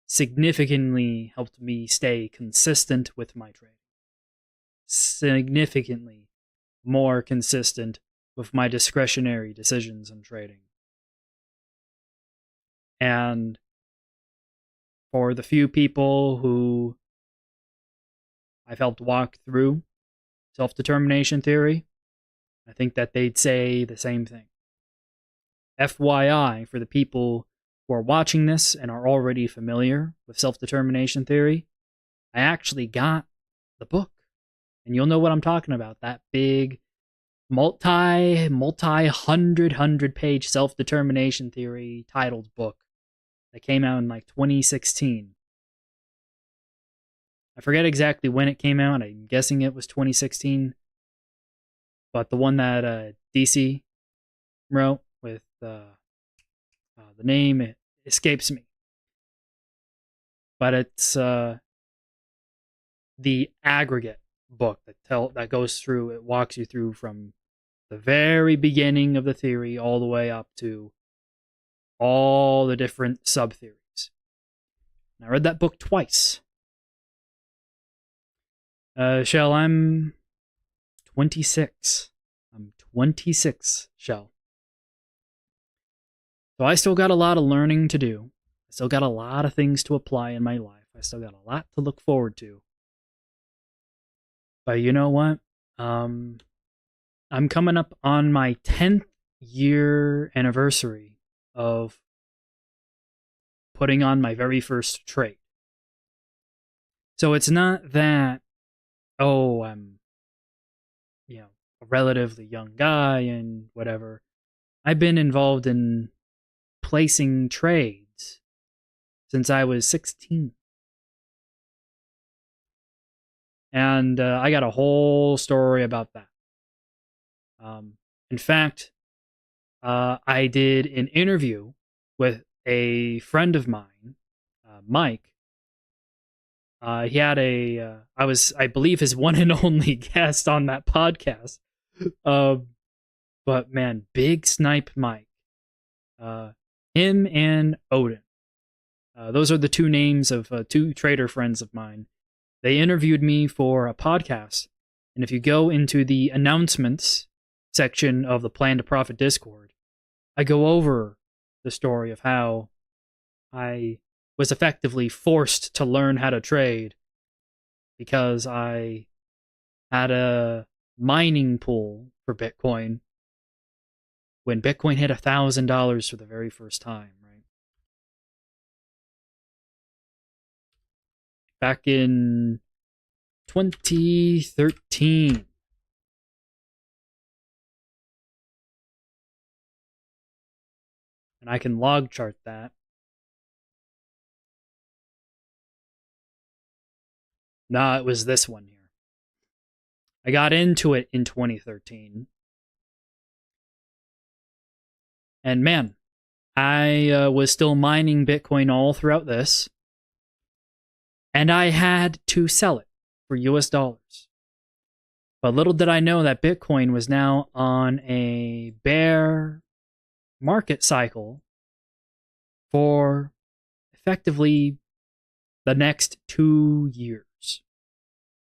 significantly helped me stay consistent with my trading. Significantly more consistent with my discretionary decisions in trading. And for the few people who I've helped walk through self-determination theory, I think that they'd say the same thing. FYI, for the people who are watching this and are already familiar with self-determination theory, I actually got the book. And you'll know what I'm talking about. That big multi-hundred page self-determination theory titled book that came out in like 2016. I forget exactly when it came out. I'm guessing it was 2016. But the one that DC wrote with the name escapes me. But it's the aggregate book that goes through. It walks you through from the very beginning of the theory all the way up to all the different sub-theories. And I read that book twice. Shell, I'm 26. I'm 26, Shell. So I still got a lot of learning to do. I still got a lot of things to apply in my life. I still got a lot to look forward to. But you know what? I'm coming up on my 10th year anniversary of putting on my very first trade. So it's not that, oh, I'm, a relatively young guy and whatever. I've been involved in placing trades since I was 16. And I got a whole story about that. In fact, I did an interview with a friend of mine, Mike. He had I believe, his one and only guest on that podcast. But man, Big Snipe Mike. Him and Odin. Those are the two names of two trader friends of mine. They interviewed me for a podcast. And if you go into the announcements section of the Plan to Profit Discord, I go over the story of how I was effectively forced to learn how to trade because I had a mining pool for Bitcoin when Bitcoin hit $1,000 for the very first time, right? Back in 2013. And I can log chart that. No, it was this one here. I got into it in 2013. And man, I was still mining Bitcoin all throughout this. And I had to sell it for US dollars. But little did I know that Bitcoin was now on a bear market cycle for effectively the next 2 years.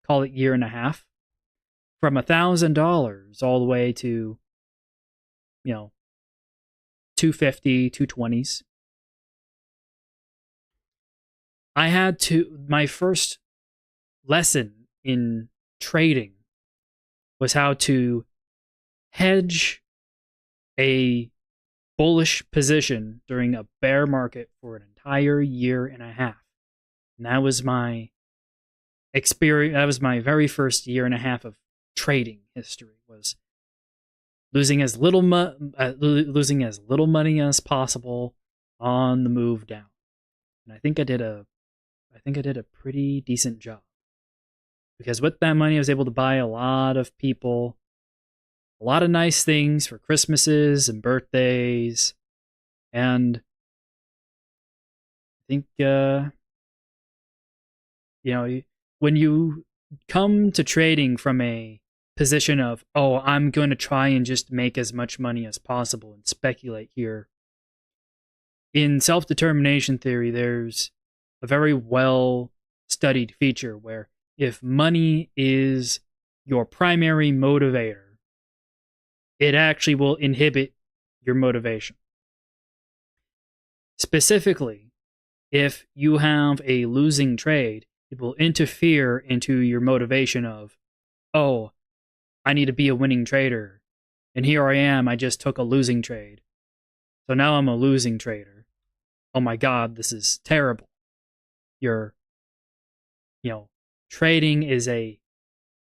Call it year and a half. From $1,000 all the way to, 250, 220s. I had to, my first lesson in trading was how to hedge a bullish position during a bear market for an entire year and a half. And that was my experience. That was my very first year and a half of trading history, was losing as little money as possible on the move down. And I think I did a pretty decent job. Because with that money, I was able to buy a lot of people a lot of nice things for Christmases and birthdays. And I think, when you come to trading from a position of, oh, I'm going to try and just make as much money as possible and speculate here. In self-determination theory, there's a very well-studied feature where if money is your primary motivator, it actually will inhibit your motivation. Specifically, if you have a losing trade, it will interfere into your motivation of, oh, I need to be a winning trader. And here I am, I just took a losing trade. So now I'm a losing trader. Oh my God, this is terrible. Trading is a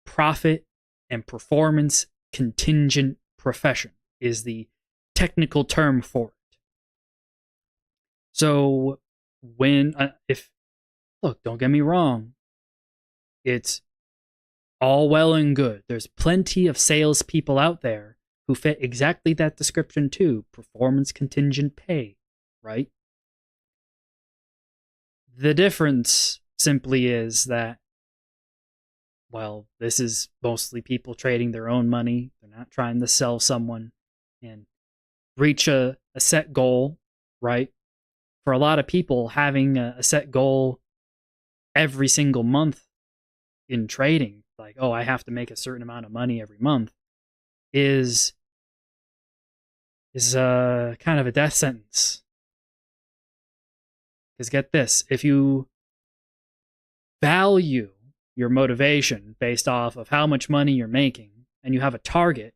profit and performance contingent profession, is the technical term for it. So look, don't get me wrong, it's all well and good. There's plenty of salespeople out there who fit exactly that description too. Performance contingent pay, right? The difference simply is that, well, this is mostly people trading their own money. They're not trying to sell someone and reach a set goal, right? For a lot of people, having a set goal every single month in trading, like, oh, I have to make a certain amount of money every month, is kind of a death sentence. Because get this, if you value your motivation based off of how much money you're making, and you have a target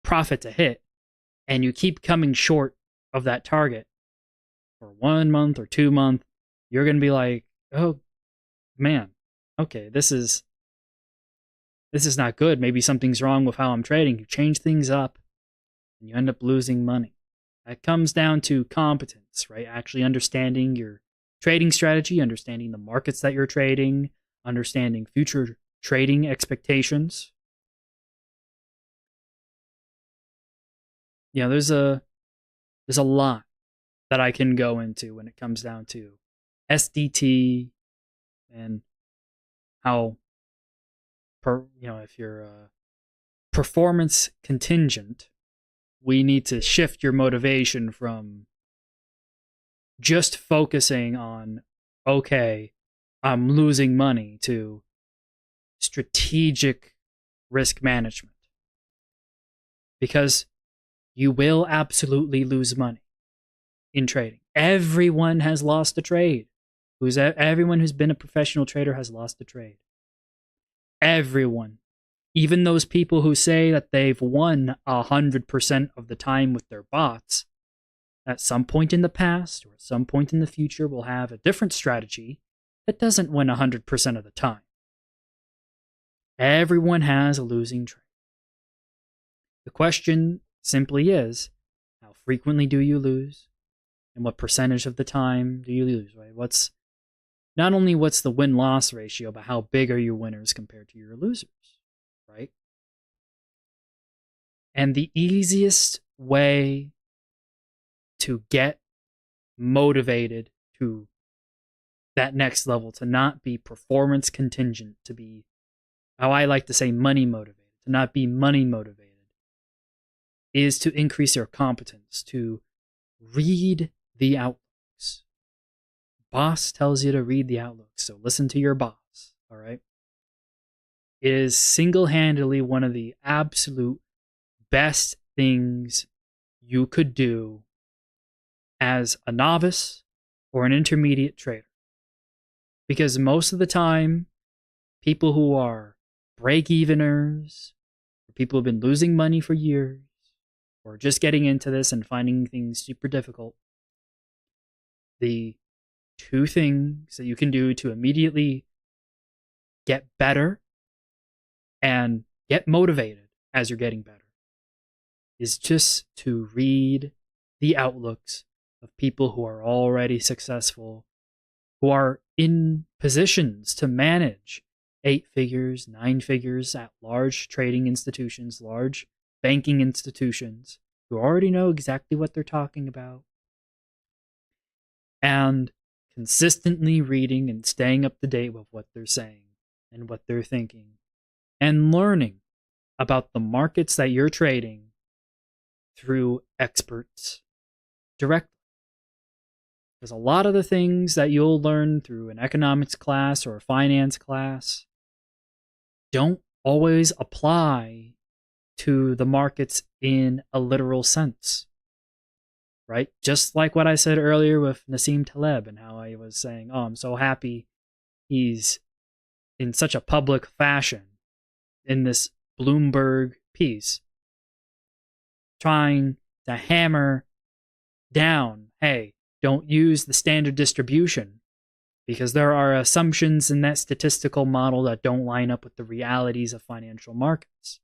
profit to hit, and you keep coming short of that target for 1 month or 2 months, you're going to be like, oh man, okay, this is not good. Maybe something's wrong with how I'm trading. You change things up and you end up losing money. That comes down to competence, right? Actually understanding your trading strategy, understanding the markets that you're trading, understanding future trading expectations. Yeah, there's a lot that I can go into when it comes down to SDT and how, if you're performance contingent, we need to shift your motivation from just focusing on, okay, I'm losing money, to strategic risk management. Because you will absolutely lose money in trading. Everyone has lost a trade. Everyone who's been a professional trader has lost a trade. Everyone. Even those people who say that they've won 100% of the time with their bots, at some point in the past or at some point in the future will have a different strategy that doesn't win 100% of the time. Everyone has a losing trade. The question simply is, how frequently do you lose? And what percentage of the time do you lose, right? Not only what's the win-loss ratio, but how big are your winners compared to your losers, right? And the easiest way to get motivated to that next level, to not be performance contingent, to be, how I like to say, money motivated, to not be money motivated, is to increase your competence, to read the outlooks. Boss tells you to read the outlooks, so listen to your boss, all right? It is single-handedly one of the absolute best things you could do as a novice or an intermediate trader. Because most of the time, people who are break-eveners, or people who have been losing money for years, or just getting into this and finding things super difficult, the two things that you can do to immediately get better and get motivated as you're getting better is just to read the outlooks of people who are already successful, who are in positions to manage 8 figures, 9 figures at large trading institutions, large banking institutions, who already know exactly what they're talking about. And consistently reading and staying up to date with what they're saying and what they're thinking, and learning about the markets that you're trading through experts directly. Because a lot of the things that you'll learn through an economics class or a finance class don't always apply to the markets in a literal sense. Right? Just like what I said earlier with Nassim Taleb, and how I was saying, oh, I'm so happy he's in such a public fashion in this Bloomberg piece trying to hammer down, hey, don't use the standard distribution because there are assumptions in that statistical model that don't line up with the realities of financial markets.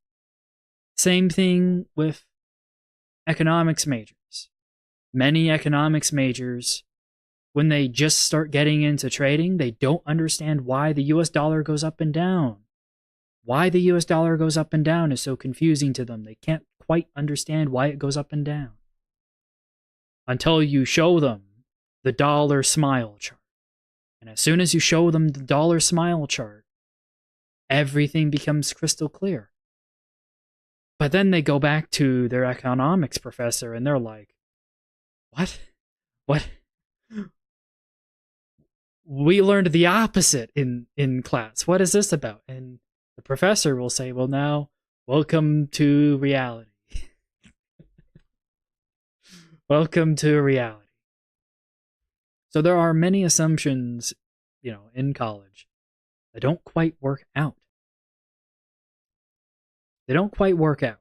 Same thing with economics majors. Many economics majors, when they just start getting into trading, they don't understand why the US dollar goes up and down. Why the US dollar goes up and down is so confusing to them. They can't quite understand why it goes up and down until you show them the dollar smile chart. And as soon as you show them the dollar smile chart, everything becomes crystal clear. But then they go back to their economics professor and they're like, What? We learned the opposite in class. What is this about? And The professor will say, well, now, welcome to reality. Welcome to reality. So there are many assumptions, in college that don't quite work out. They don't quite work out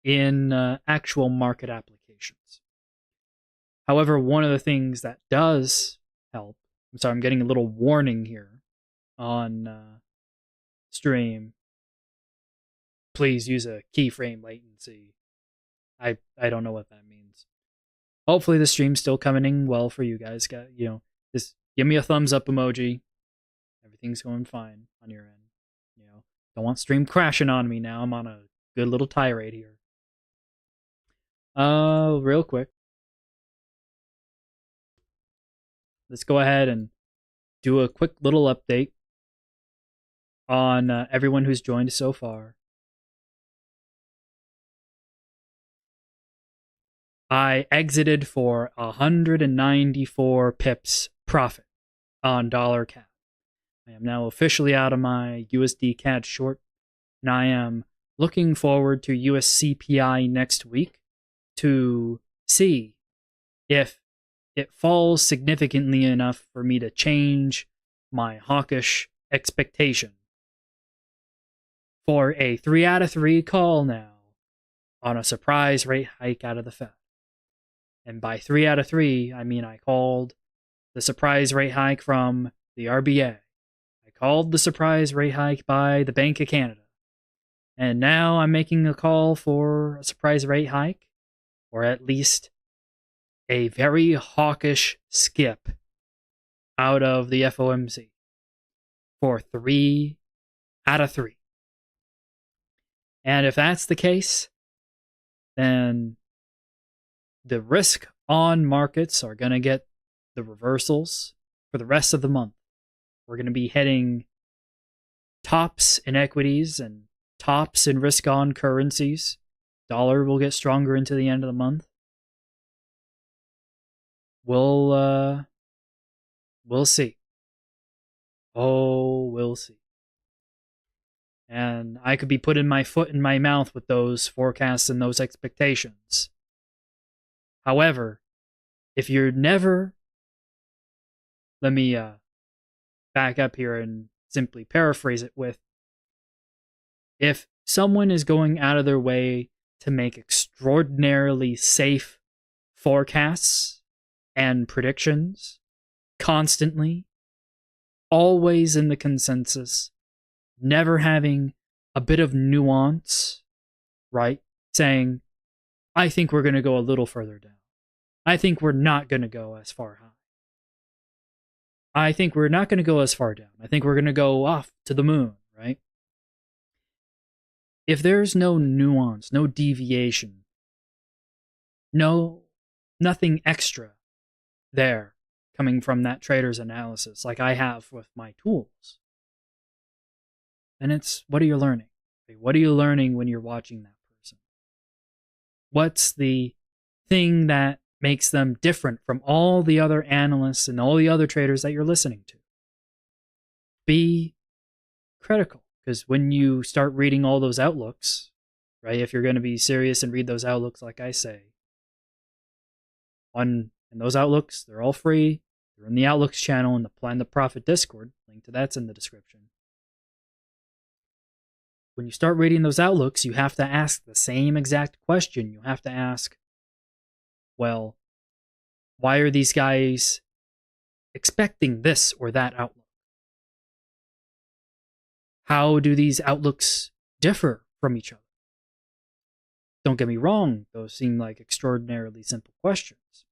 in actual market applications. However, one of the things that does help, I'm sorry, I'm getting a little warning here on stream. Please use a keyframe latency. I don't know what that means. Hopefully the stream's still coming in well for you guys. Just give me a thumbs up emoji. Everything's going fine on your end. Don't want stream crashing on me now. I'm on a good little tirade here. Real quick. Let's go ahead and do a quick little update on everyone who's joined so far. I exited for 194 pips profit on dollar CAD. I am now officially out of my USD CAD short, and I am looking forward to US CPI next week to see if it falls significantly enough for me to change my hawkish expectation for a 3 out of 3 call now on a surprise rate hike out of the Fed. And by 3 out of 3, I mean I called the surprise rate hike from the RBA. I called the surprise rate hike by the Bank of Canada. And now I'm making a call for a surprise rate hike, or at least a very hawkish skip out of the FOMC for 3 out of 3. And if that's the case, then the risk on markets are going to get the reversals for the rest of the month. We're going to be hitting tops in equities and tops in risk on currencies. Dollar will get stronger into the end of the month. We'll see. Oh, we'll see. And I could be putting my foot in my mouth with those forecasts and those expectations. However, if you're never, let me back up here and simply paraphrase it with, if someone is going out of their way to make extraordinarily safe forecasts and predictions constantly, always in the consensus, never having a bit of nuance, right? Saying, I think we're going to go a little further down. I think we're not going to go as far high. I think we're not going to go as far down. I think we're going to go off to the moon, right? If there's no nuance, no deviation, nothing extra there coming from that trader's analysis like I have with my tools, then it's, what are you learning? What are you learning when you're watching that person? What's the thing that makes them different from all the other analysts and all the other traders that you're listening to? Be critical, because when you start reading all those outlooks, right, if you're going to be serious and read those outlooks like I say, and those outlooks, they're all free. They're in the outlooks channel in the Plan the Profit Discord. Link to that's in the description. When you start reading those outlooks, you have to ask the same exact question. You have to ask, well, why are these guys expecting this or that outlook? How do these outlooks differ from each other? Don't get me wrong, those seem like extraordinarily simple questions.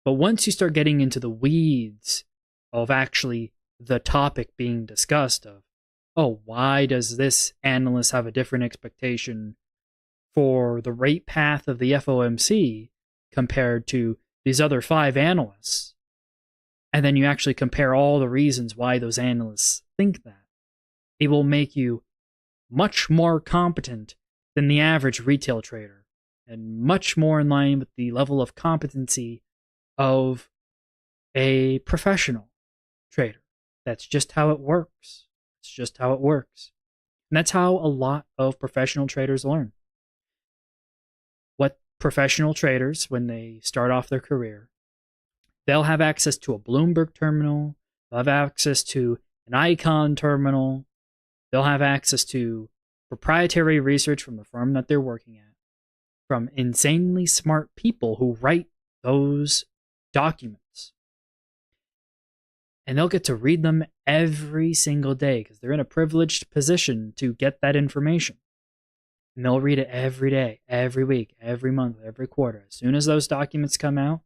But once you start getting into the weeds of actually the topic being discussed of, oh, why does this analyst have a different expectation for the rate path of the FOMC compared to these other 5 analysts? And then you actually compare all the reasons why those analysts think that. It will make you much more competent than the average retail trader and much more in line with the level of competency of a professional trader. That's just how it works. It's just how it works. And that's how a lot of professional traders learn. What professional traders, when they start off their career, they'll have access to a Bloomberg terminal, they'll have access to an Icon terminal, they'll have access to proprietary research from the firm that they're working at, from insanely smart people who write those documents. And they'll get to read them every single day because they're in a privileged position to get that information. And they'll read it every day, every week, every month, every quarter. As soon as those documents come out,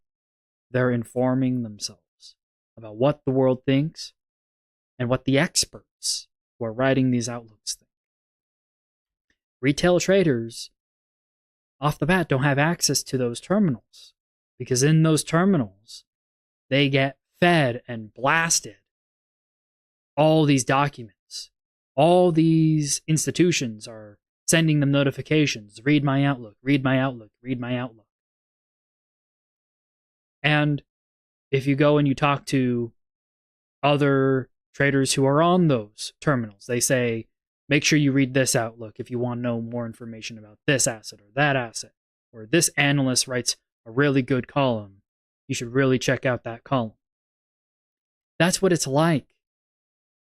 they're informing themselves about what the world thinks and what the experts who are writing these outlooks think. Retail traders, off the bat, don't have access to those terminals because in those terminals, they get fed and blasted all these documents. All these institutions are sending them notifications. Read my outlook, read my outlook, read my outlook. And if you go and you talk to other traders who are on those terminals, they say, make sure you read this outlook if you want to know more information about this asset or that asset. Or this analyst writes a really good column. You should really check out that column. That's what it's like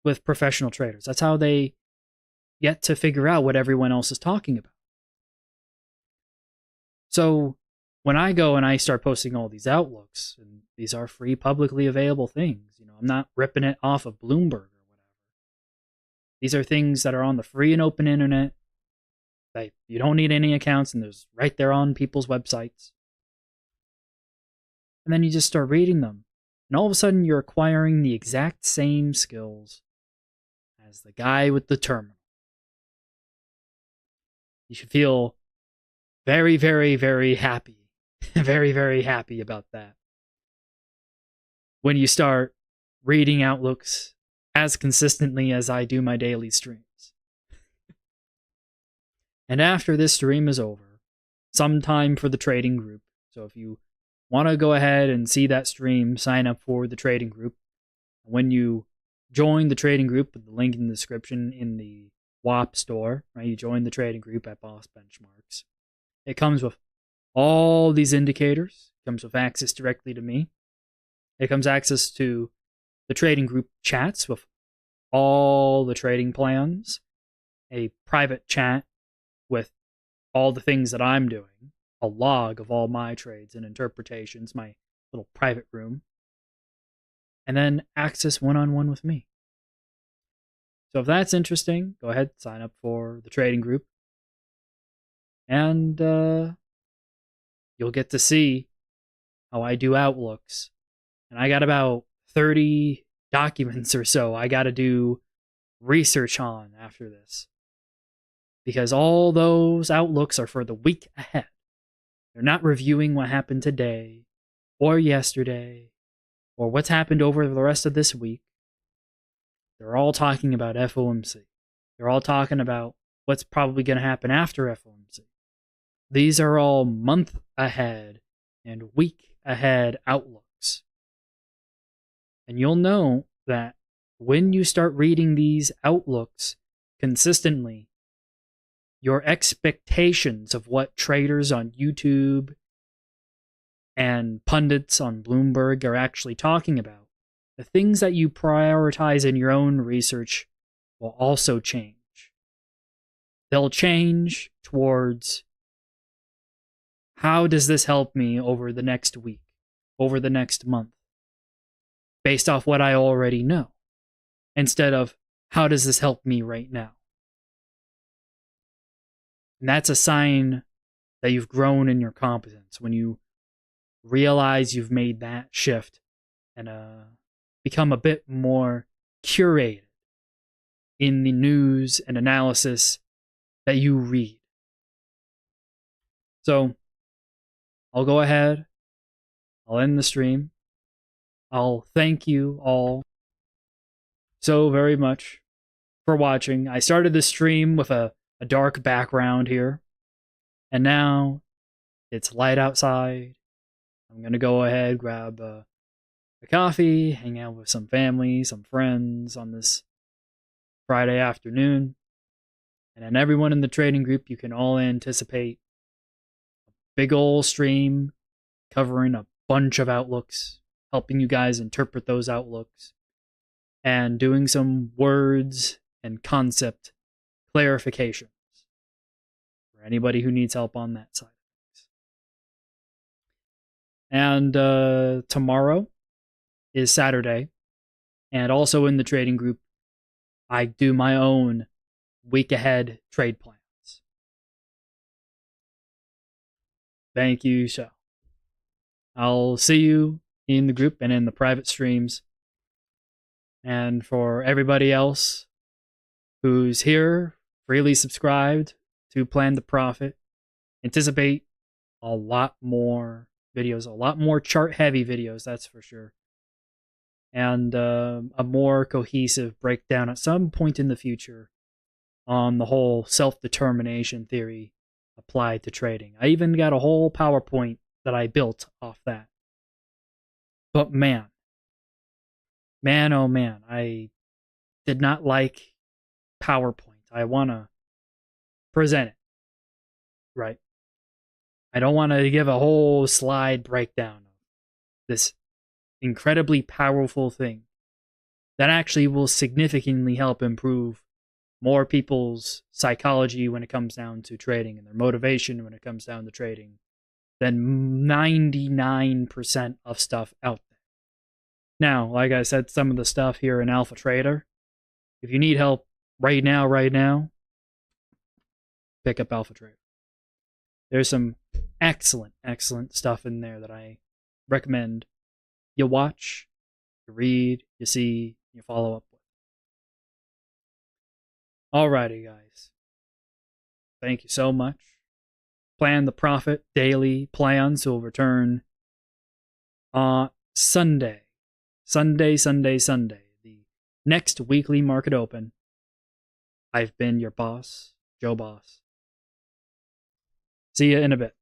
with professional traders. That's how they get to figure out what everyone else is talking about. So when I go and I start posting all these outlooks, and these are free, publicly available things, I'm not ripping it off of Bloomberg or whatever. These are things that are on the free and open internet. That you don't need any accounts, and there's right there on people's websites. And then you just start reading them. And all of a sudden, you're acquiring the exact same skills as the guy with the terminal. You should feel very, very, very happy. Very, very happy about that. When you start reading outlooks as consistently as I do my daily streams. And after this stream is over, sometime for the trading group. So if you want to go ahead and see that stream, sign up for the trading group. When you join the trading group, with the link in the description in the WAP store, right? You join the trading group at Boss Benchmarks. It comes with all these indicators. It comes with access directly to me. It comes access to the trading group chats with all the trading plans, a private chat with all the things that I'm doing, a log of all my trades and interpretations, my little private room, and then access one-on-one with me. So if that's interesting, go ahead, sign up for the trading group, and you'll get to see how I do outlooks. And I got about 30 documents or so I got to do research on after this. Because all those outlooks are for the week ahead. They're not reviewing what happened today, or yesterday, or what's happened over the rest of this week. They're all talking about FOMC. They're all talking about what's probably going to happen after FOMC. These are all month ahead and week ahead outlooks. And you'll know that when you start reading these outlooks consistently, your expectations of what traders on YouTube and pundits on Bloomberg are actually talking about, the things that you prioritize in your own research, will also change. They'll change towards, how does this help me over the next week, over the next month, based off what I already know, instead of, how does this help me right now? And that's a sign that you've grown in your competence, when you realize you've made that shift and become a bit more curated in the news and analysis that you read. So I'll go ahead, I'll end the stream. I'll thank you all so very much for watching. I started this stream with a dark background here, and now it's light outside. I'm gonna go ahead, grab a coffee, hang out with some family, some friends on this Friday afternoon. And then everyone in the trading group, you can all anticipate a big old stream covering a bunch of outlooks, helping you guys interpret those outlooks, and doing some words and concept clarifications for anybody who needs help on that side. And tomorrow is Saturday, and also in the trading group, I do my own week ahead trade plans. Thank you, so I'll see you in the group and in the private streams. And for everybody else who's here, freely subscribed to Plan the Profit, anticipate a lot more videos, a lot more chart-heavy videos, that's for sure. And a more cohesive breakdown at some point in the future on the whole self-determination theory applied to trading. I even got a whole PowerPoint that I built off that. But man, oh man, I did not like PowerPoint. I want to present it, right? I don't want to give a whole slide breakdown of this incredibly powerful thing that actually will significantly help improve more people's psychology when it comes down to trading and their motivation when it comes down to trading than 99% of stuff out there. Now, like I said, some of the stuff here in Alpha Trader, if you need help right now, pick up Alpha Trader. There's some excellent stuff in there that I recommend you watch, you read, you see, you follow up with. Alrighty, guys. Thank you so much. Plan the Profit daily plans will return on Sunday. The next weekly market open. I've been your boss, Joe Boss. See you in a bit.